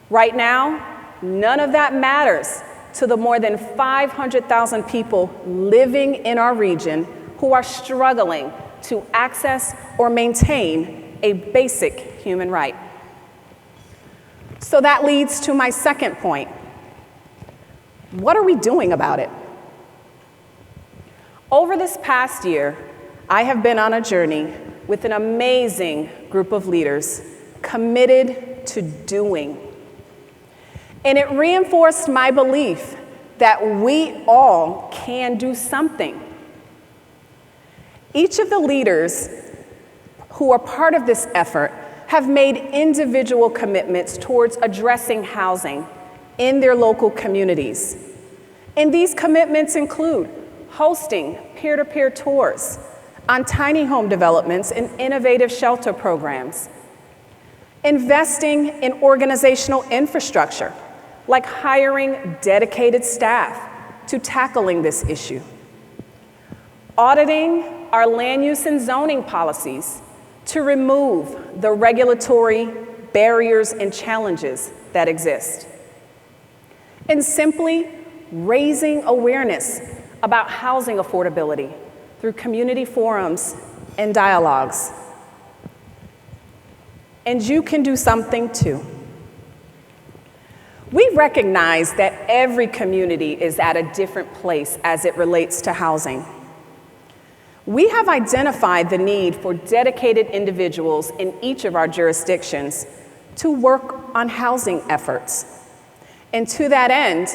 Right now, none of that matters to the more than 500,000 people living in our region who are struggling to access or maintain a basic human right. So that leads to my second point. What are we doing about it? Over this past year, I have been on a journey with an amazing group of leaders committed to doing. And it reinforced my belief that we all can do something. Each of the leaders who are part of this effort have made individual commitments towards addressing housing in their local communities. And these commitments include hosting peer-to-peer tours on tiny home developments and innovative shelter programs, investing in organizational infrastructure, like hiring dedicated staff to tackling this issue, auditing our land use and zoning policies to remove the regulatory barriers and challenges that exist, and simply raising awareness about housing affordability through community forums and dialogues. And you can do something too. We recognize that every community is at a different place as it relates to housing. We have identified the need for dedicated individuals in each of our jurisdictions to work on housing efforts. And to that end,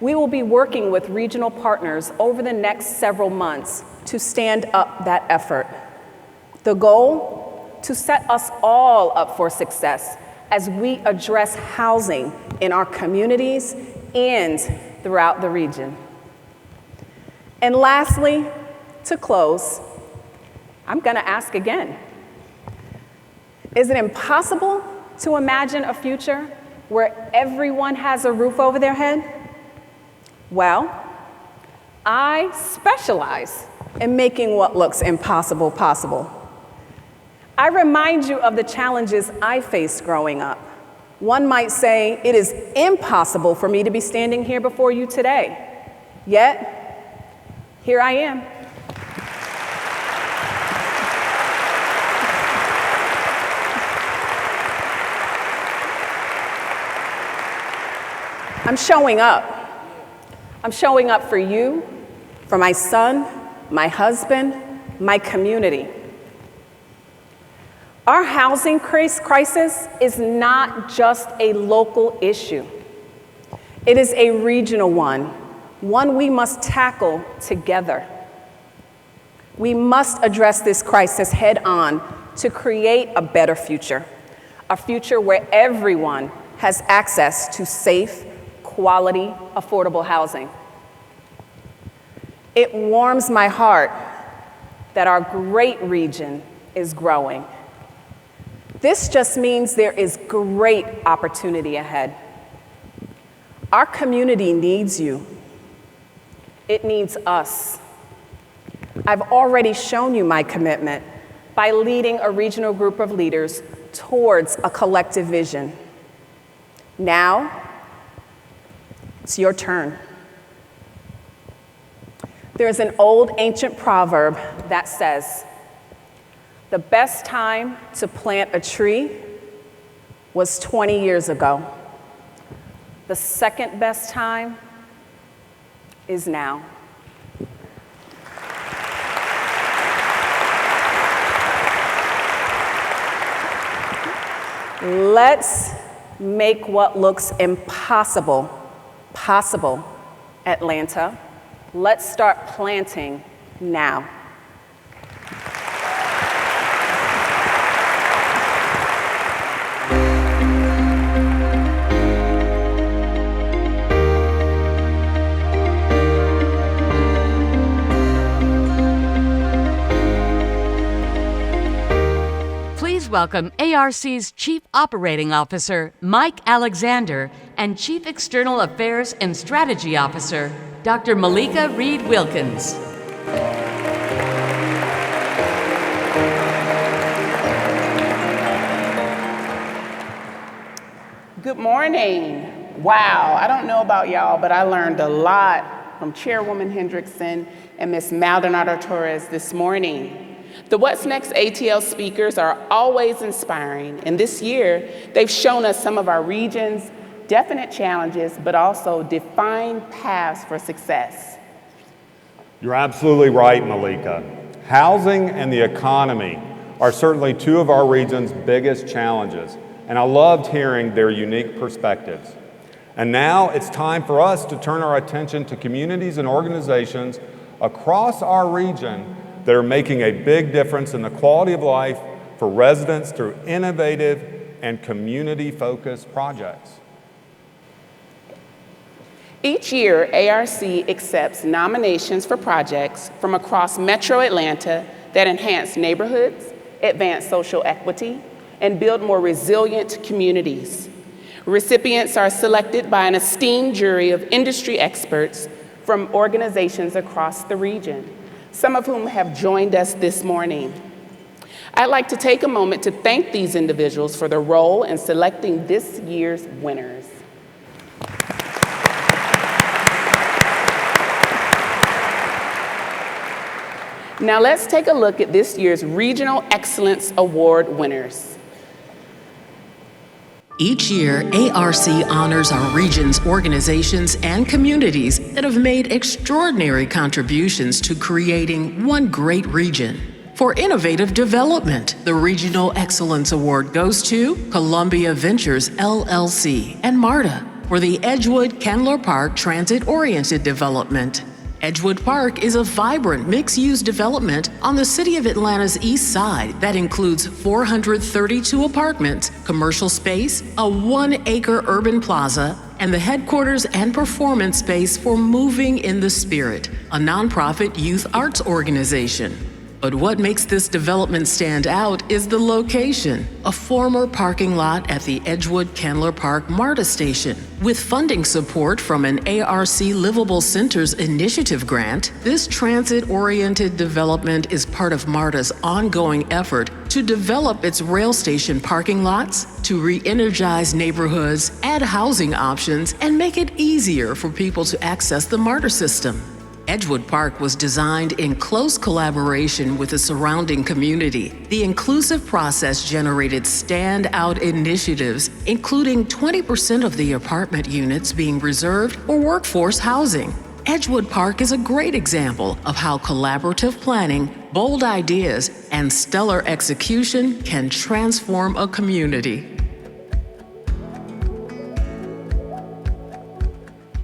we will be working with regional partners over the next several months to stand up that effort. The goal? To set us all up for success as we address housing in our communities and throughout the region. And lastly, to close, I'm going to ask again. Is it impossible to imagine a future where everyone has a roof over their head? Well, I specialize in making what looks impossible possible. I remind you of the challenges I faced growing up. One might say it is impossible for me to be standing here before you today. Yet, here I am. I'm showing up. I'm showing up for you, for my son, my husband, my community. Our housing crisis is not just a local issue. It is a regional one we must tackle together. We must address this crisis head on to create a better future, a future where everyone has access to safe, quality, affordable housing. It warms my heart that our great region is growing. This just means there is great opportunity ahead. Our community needs you. It needs us. I've already shown you my commitment by leading a regional group of leaders towards a collective vision. Now, it's your turn. There's an old ancient proverb that says, the best time to plant a tree was 20 years ago. The second best time is now. Let's make what looks impossible possible, Atlanta. Let's start planting now. Please welcome ARC's Chief Operating Officer, Mike Alexander, and Chief External Affairs and Strategy Officer, Dr. Malika Reed Wilkins. Good morning. Wow, I don't know about y'all, but I learned a lot from Chairwoman Hendrickson and Ms. Maldonado Torres this morning. The What's Next ATL speakers are always inspiring, and this year, they've shown us some of our region's definite challenges, but also defined paths for success. You're absolutely right, Malika. Housing and the economy are certainly two of our region's biggest challenges, and I loved hearing their unique perspectives. And now it's time for us to turn our attention to communities and organizations across our region that are making a big difference in the quality of life for residents through innovative and community-focused projects. Each year, ARC accepts nominations for projects from across Metro Atlanta that enhance neighborhoods, advance social equity, and build more resilient communities. Recipients are selected by an esteemed jury of industry experts from organizations across the region, some of whom have joined us this morning. I'd like to take a moment to thank these individuals for their role in selecting this year's winners. Now let's take a look at this year's Regional Excellence Award winners. Each year, ARC honors our region's organizations and communities that have made extraordinary contributions to creating one great region. for innovative development. The Regional Excellence Award goes to Columbia Ventures LLC and MARTA for the Edgewood-Candler Park transit-oriented development. Edgewood Park is a vibrant mixed-use development on the City of Atlanta's east side that includes 432 apartments, commercial space, a 1-acre urban plaza, and the headquarters and performance space for Moving in the Spirit, a nonprofit youth arts organization. But what makes this development stand out is the location, a former parking lot at the Edgewood-Candler Park MARTA station. With funding support from an ARC Livable Centers Initiative grant, this transit-oriented development is part of MARTA's ongoing effort to develop its rail station parking lots, to re-energize neighborhoods, add housing options, and make it easier for people to access the MARTA system. Edgewood Park was designed in close collaboration with the surrounding community. The inclusive process generated standout initiatives, including 20% of the apartment units being reserved for workforce housing. Edgewood Park is a great example of how collaborative planning, bold ideas, and stellar execution can transform a community.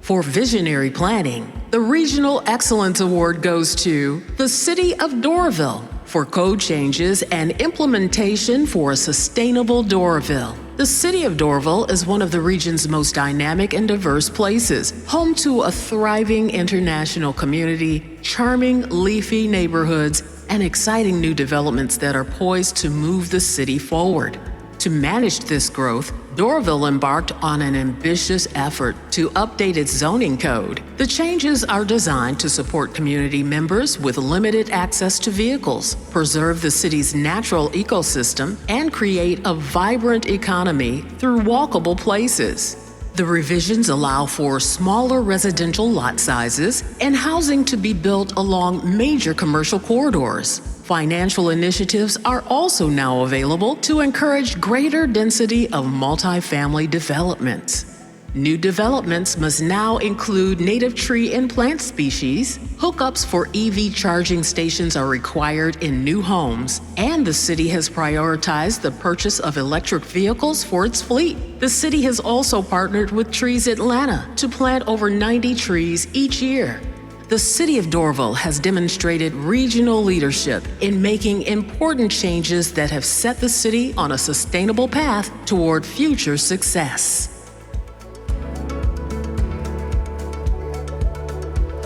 For visionary planning, the Regional Excellence Award goes to the City of Doraville for code changes and implementation for a sustainable Doraville. The City of Doraville is one of the region's most dynamic and diverse places, home to a thriving international community, charming, leafy neighborhoods, and exciting new developments that are poised to move the city forward. To manage this growth, Doraville embarked on an ambitious effort to update its zoning code. The changes are designed to support community members with limited access to vehicles, preserve the city's natural ecosystem, and create a vibrant economy through walkable places. The revisions allow for smaller residential lot sizes and housing to be built along major commercial corridors. Financial initiatives are also now available to encourage greater density of multifamily developments. New developments must now include native tree and plant species, hookups for EV charging stations are required in new homes, and the city has prioritized the purchase of electric vehicles for its fleet. The city has also partnered with Trees Atlanta to plant over 90 trees each year. The City of Doraville has demonstrated regional leadership in making important changes that have set the city on a sustainable path toward future success.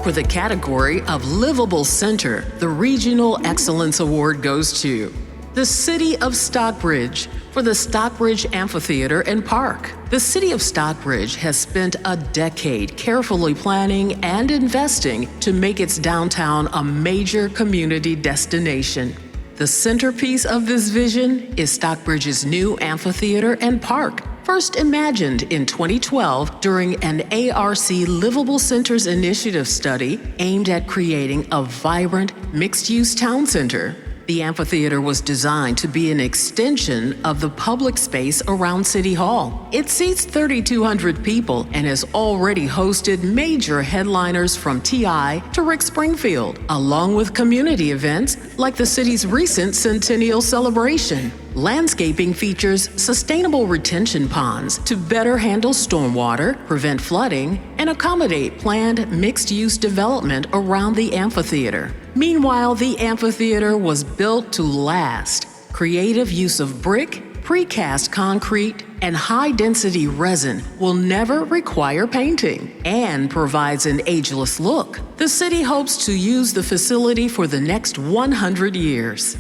For the category of Livable Center, the Regional Excellence Award goes to the City of Stockbridge for the Stockbridge Amphitheater and Park. The City of Stockbridge has spent a decade carefully planning and investing to make its downtown a major community destination. The centerpiece of this vision is Stockbridge's new amphitheater and park, first imagined in 2012 during an ARC Livable Centers Initiative study aimed at creating a vibrant, mixed-use town center. The amphitheater was designed to be an extension of the public space around City Hall. It seats 3,200 people and has already hosted major headliners from T.I. to Rick Springfield, along with community events like the city's recent centennial celebration. Landscaping features sustainable retention ponds to better handle stormwater, prevent flooding, and accommodate planned mixed-use development around the amphitheater. Meanwhile, the amphitheater was built to last. Creative use of brick, precast concrete, and high-density resin will never require painting and provides an ageless look. The city hopes to use the facility for the next 100 years.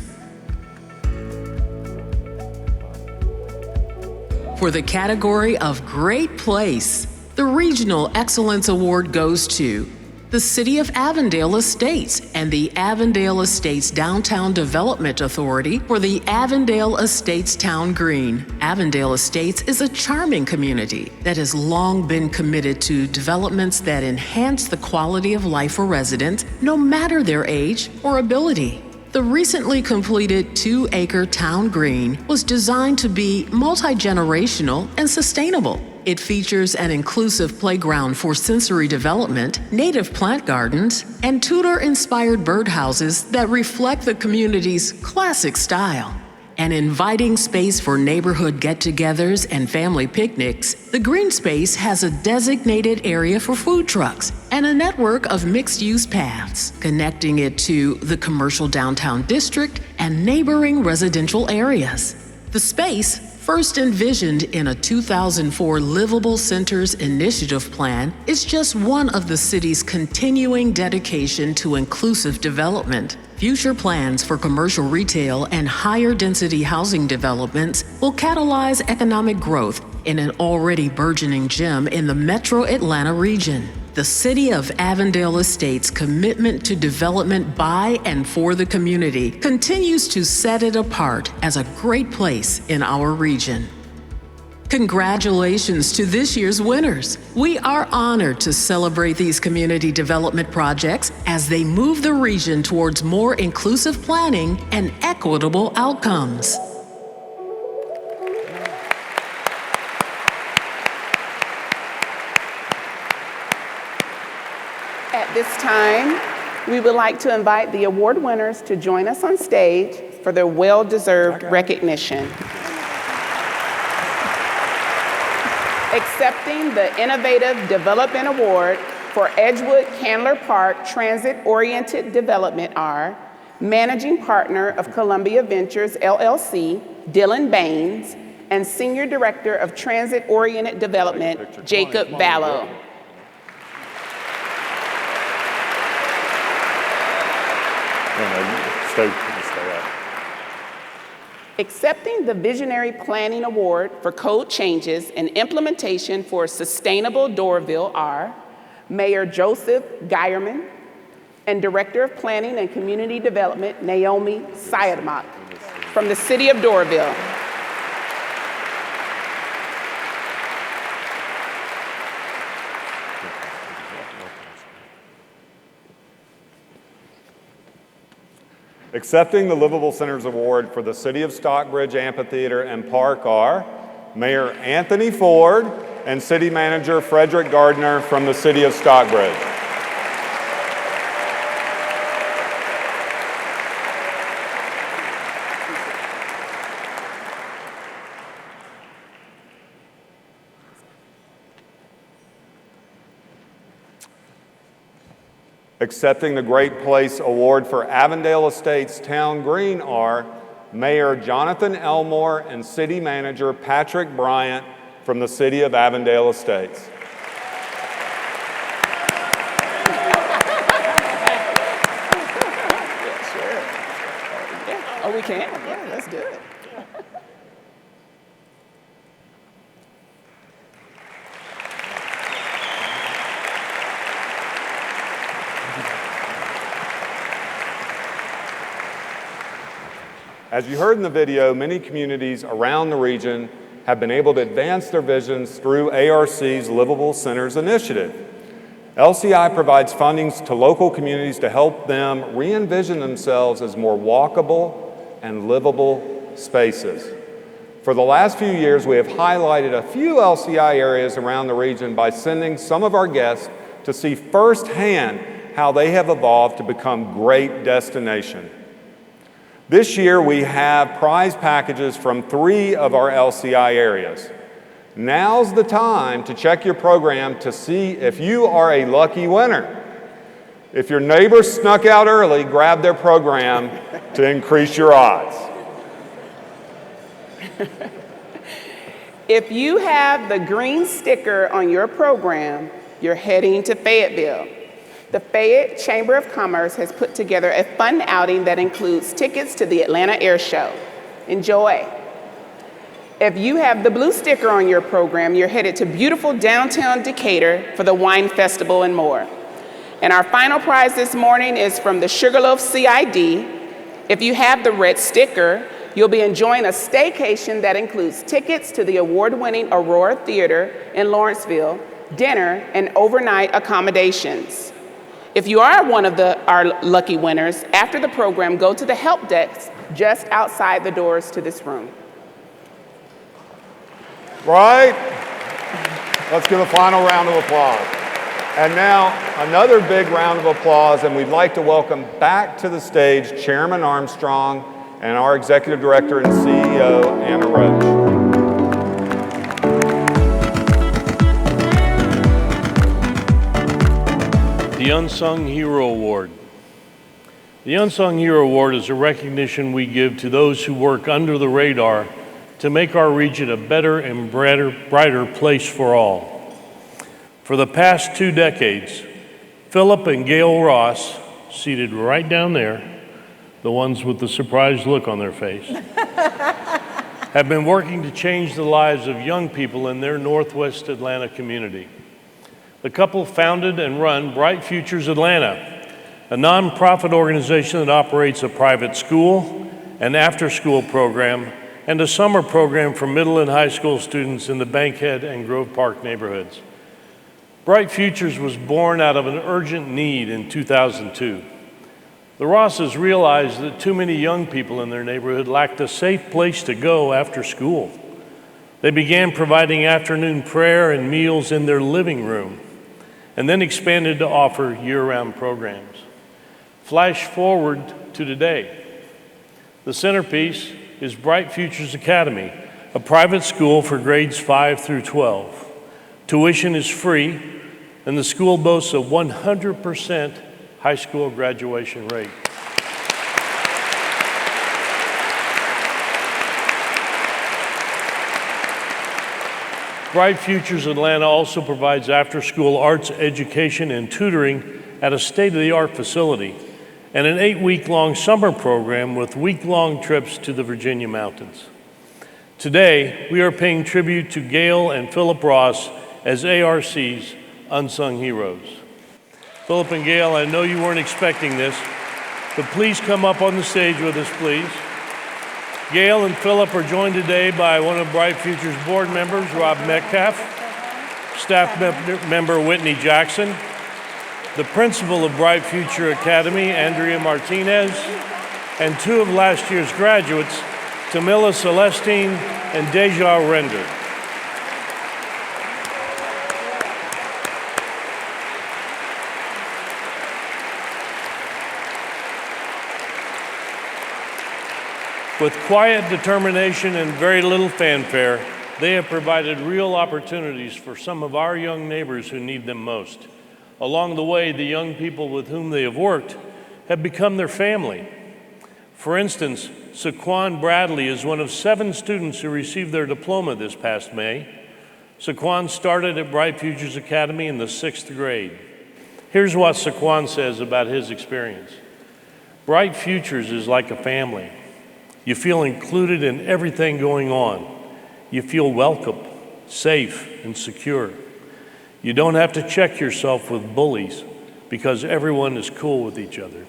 For the category of Great Place, the Regional Excellence Award goes to the City of Avondale Estates and the Avondale Estates Downtown Development Authority for the Avondale Estates Town Green. Avondale Estates is a charming community that has long been committed to developments that enhance the quality of life for residents, no matter their age or ability. The recently completed 2-acre town green was designed to be multi-generational and sustainable. It features an inclusive playground for sensory development, native plant gardens, and Tudor-inspired birdhouses that reflect the community's classic style. An inviting space for neighborhood get-togethers and family picnics, the green space has a designated area for food trucks and a network of mixed-use paths, connecting it to the commercial downtown district and neighboring residential areas. The space, first envisioned in a 2004 Livable Centers Initiative Plan, is just one of the city's continuing dedication to inclusive development. Future plans for commercial retail and higher density housing developments will catalyze economic growth in an already burgeoning gem in the Metro Atlanta region. The City of Avondale Estates' commitment to development by and for the community continues to set it apart as a great place in our region. Congratulations to this year's winners. We are honored to celebrate these community development projects as they move the region towards more inclusive planning and equitable outcomes. At this time, we would like to invite the award winners to join us on stage for their well-deserved recognition. Accepting the Innovative Development Award for Edgewood Candler Park Transit-Oriented Development are Managing Partner of Columbia Ventures, LLC, Dylan Baines, and Senior Director of Transit-Oriented Development, Jacob Vallow. Stay up. Accepting the Visionary Planning Award for Code Changes and Implementation for Sustainable Dorville are Mayor Joseph Geierman and Director of Planning and Community Development, Naomi Sayadmak, from the City of Dorville. Accepting the Livable Centers Award for the City of Stockbridge Amphitheater and Park are Mayor Anthony Ford and City Manager Frederick Gardner from the City of Stockbridge. Accepting the Great Place Award for Avondale Estates Town Green are Mayor Jonathan Elmore and City Manager Patrick Bryant from the City of Avondale Estates. Oh, we can? Yeah, let's do it. As you heard in the video, many communities around the region have been able to advance their visions through ARC's Livable Centers initiative. LCI provides fundings to local communities to help them re-envision themselves as more walkable and livable spaces. For the last few years, we have highlighted a few LCI areas around the region by sending some of our guests to see firsthand how they have evolved to become great destinations. This year, we have prize packages from 3 of our LCI areas. Now's the time to check your program to see if you are a lucky winner. If your neighbor snuck out early, grab their program to increase your odds. If you have the green sticker on your program, you're heading to Fayetteville. The Fayette Chamber of Commerce has put together a fun outing that includes tickets to the Atlanta Air Show. Enjoy. If you have the blue sticker on your program, you're headed to beautiful downtown Decatur for the Wine Festival and more. And our final prize this morning is from the Sugarloaf CID. If you have the red sticker, you'll be enjoying a staycation that includes tickets to the award-winning Aurora Theater in Lawrenceville, dinner, and overnight accommodations. If you are one of our lucky winners, after the program, go to the help desk just outside the doors to this room. Right? Let's give a final round of applause. And now, another big round of applause, and we'd like to welcome back to the stage Chairman Armstrong and our Executive Director and CEO, Anna Roach. The Unsung Hero Award. The Unsung Hero Award is a recognition we give to those who work under the radar to make our region a better and brighter place for all. For the past 2 decades, Philip and Gail Ross, seated right down there, the ones with the surprised look on their face, have been working to change the lives of young people in their Northwest Atlanta community. The couple founded and run Bright Futures Atlanta, a nonprofit organization that operates a private school, an after-school program, and a summer program for middle and high school students in the Bankhead and Grove Park neighborhoods. Bright Futures was born out of an urgent need in 2002. The Rosses realized that too many young people in their neighborhood lacked a safe place to go after school. They began providing afternoon prayer and meals in their living room, and then expanded to offer year-round programs. Flash forward to today. The centerpiece is Bright Futures Academy, a private school for grades 5 through 12. Tuition is free, and the school boasts a 100% high school graduation rate. Bright Futures Atlanta also provides after-school arts education and tutoring at a state-of-the-art facility, and an 8-week-long summer program with week-long trips to the Virginia mountains. Today, we are paying tribute to Gail and Philip Ross as ARC's Unsung Heroes. Philip and Gail, I know you weren't expecting this, but please come up on the stage with us, please. Gail and Philip are joined today by one of Bright Futures board members, Rob Metcalf, staff member Whitney Jackson, the principal of Bright Future Academy, Andrea Martinez, and 2 of last year's graduates, Tamila Celestine and Deja Render. With quiet determination and very little fanfare, they have provided real opportunities for some of our young neighbors who need them most. Along the way, the young people with whom they have worked have become their family. For instance, Saquon Bradley is one of 7 students who received their diploma this past May. Saquon started at Bright Futures Academy in the 6th grade. Here's what Saquon says about his experience. Bright Futures is like a family. You feel included in everything going on. You feel welcome, safe, and secure. You don't have to check yourself with bullies because everyone is cool with each other.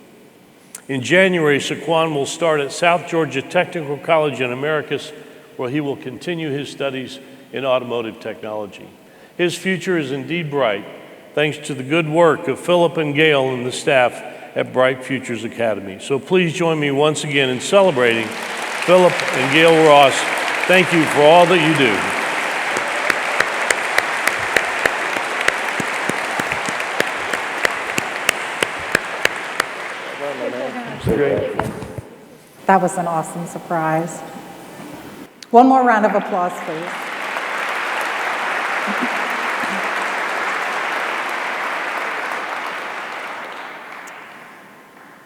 In January, Saquon will start at South Georgia Technical College in Americus, where he will continue his studies in automotive technology. His future is indeed bright, thanks to the good work of Philip and Gail and the staff at Bright Futures Academy. So please join me once again in celebrating Philip and Gail Ross. Thank you for all that you do. Great. That was an awesome surprise. One more round of applause, please.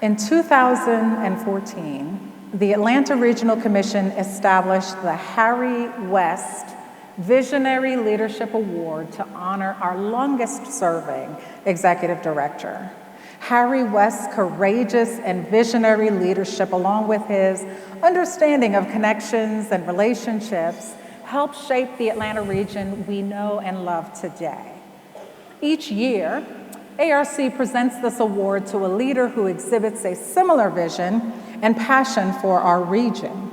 In 2014, the Atlanta Regional Commission established the Harry West Visionary Leadership Award to honor our longest-serving executive director. Harry West's courageous and visionary leadership, along with his understanding of connections and relationships, helped shape the Atlanta region we know and love today. Each year, ARC presents this award to a leader who exhibits a similar vision and passion for our region.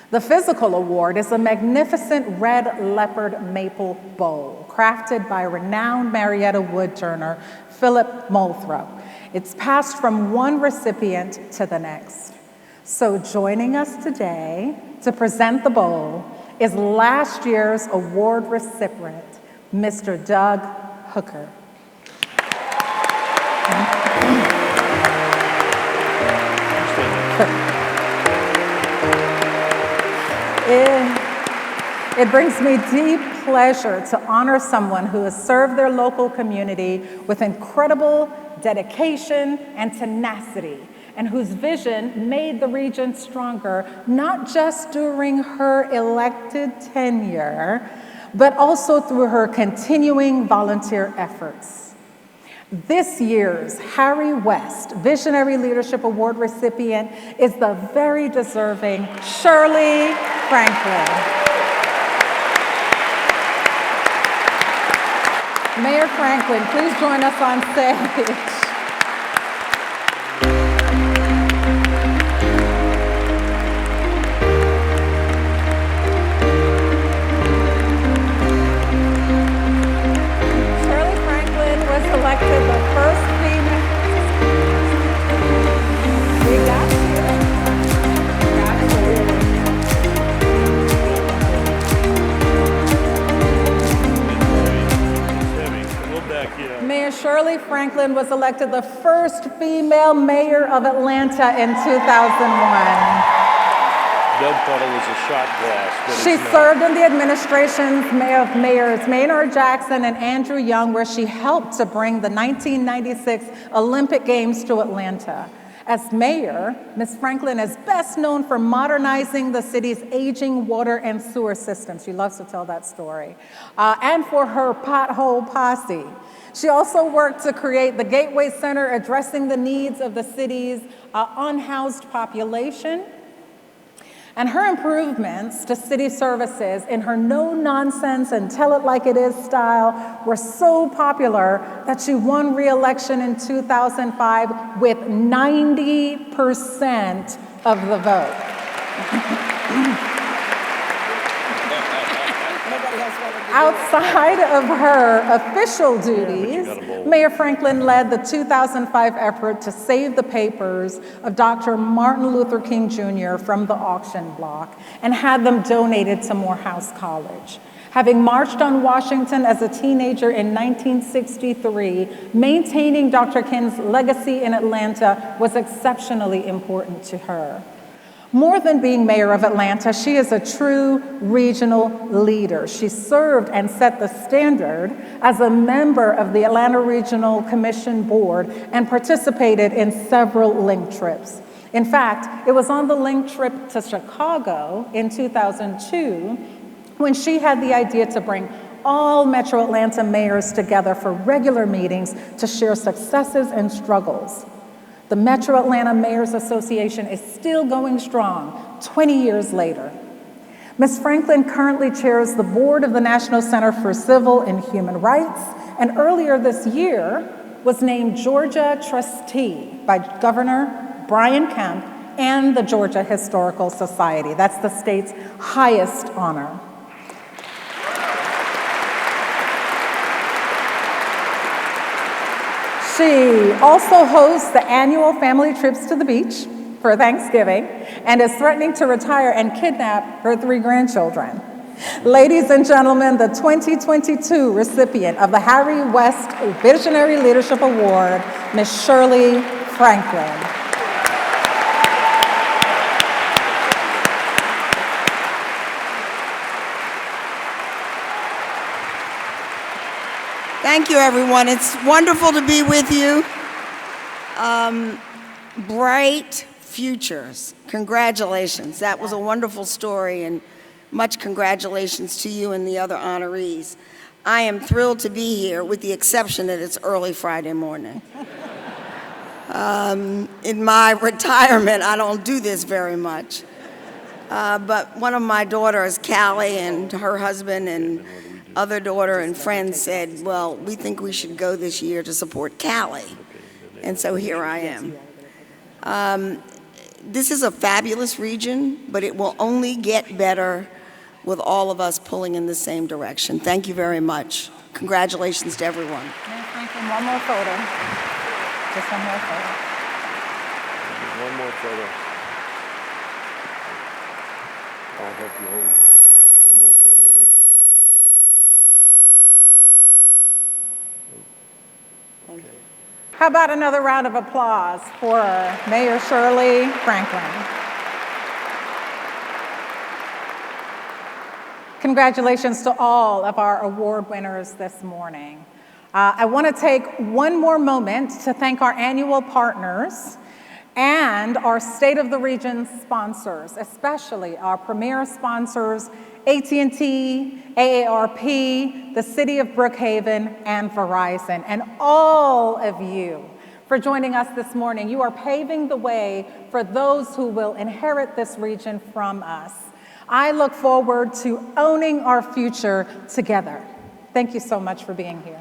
The physical award is a magnificent red leopard maple bowl crafted by renowned Marietta woodturner Philip Moulthrope. It's passed from one recipient to the next. So joining us today to present the bowl is last year's award recipient, Mr. Doug Hooker. It brings me deep pleasure to honor someone who has served their local community with incredible dedication and tenacity, and whose vision made the region stronger, not just during her elected tenure, but also through her continuing volunteer efforts. This year's Harry West Visionary Leadership Award recipient is the very deserving Shirley Franklin. Mayor Franklin, please join us on stage. Shirley Franklin was elected the first female. We got you. Mayor Shirley Franklin was elected the first female mayor of Atlanta in 2001. Doug thought it was a shot glass. But She served in the administrations of mayors Maynard Jackson and Andrew Young, where she helped to bring the 1996 Olympic Games to Atlanta. As mayor, Ms. Franklin is best known for modernizing the city's aging water and sewer system. She loves to tell that story. And for her pothole posse. She also worked to create the Gateway Center, addressing the needs of the city's unhoused population. And her improvements to city services in her no-nonsense and tell-it-like-it-is style were so popular that she won re-election in 2005 with 90% of the vote. Outside of her official duties, Mayor Franklin led the 2005 effort to save the papers of Dr. Martin Luther King Jr. from the auction block and had them donated to Morehouse College. Having marched on Washington as a teenager in 1963, maintaining Dr. King's legacy in Atlanta was exceptionally important to her. More than being mayor of Atlanta, she is a true regional leader. She served and set the standard as a member of the Atlanta Regional Commission Board and participated in several link trips. In fact, it was on the link trip to Chicago in 2002 when she had the idea to bring all Metro Atlanta mayors together for regular meetings to share successes and struggles. The Metro Atlanta Mayors Association is still going strong 20 years later. Ms. Franklin currently chairs the board of the National Center for Civil and Human Rights, and earlier this year was named Georgia Trustee by Governor Brian Kemp and the Georgia Historical Society. That's the state's highest honor. She also hosts the annual family trips to the beach for Thanksgiving and is threatening to retire and kidnap her 3 grandchildren. Ladies and gentlemen, the 2022 recipient of the Harry West Visionary Leadership Award, Ms. Shirley Franklin. Thank you, everyone. It's wonderful to be with you. Bright futures. Congratulations. That was a wonderful story, and much congratulations to you and the other honorees. I am thrilled to be here, with the exception that it's early Friday morning. In my retirement, I don't do this very much. But one of my daughters, Callie, and her husband and other daughter and friends said, well, we think we should go this year to support Callie. And so here I am. This is a fabulous region, but it will only get better with all of us pulling in the same direction. Thank you very much. Congratulations to everyone. Franklin, one more photo. Just one more photo. One more photo. I'll help you hold one more photo here. How about another round of applause for Mayor Shirley Franklin? Congratulations to all of our award winners this morning. I want to take one more moment to thank our annual partners and our State of the Region sponsors, especially our premier sponsors, AT&T, AARP, the City of Brookhaven, and Verizon, and all of you for joining us this morning. You are paving the way for those who will inherit this region from us. I look forward to owning our future together. Thank you so much for being here.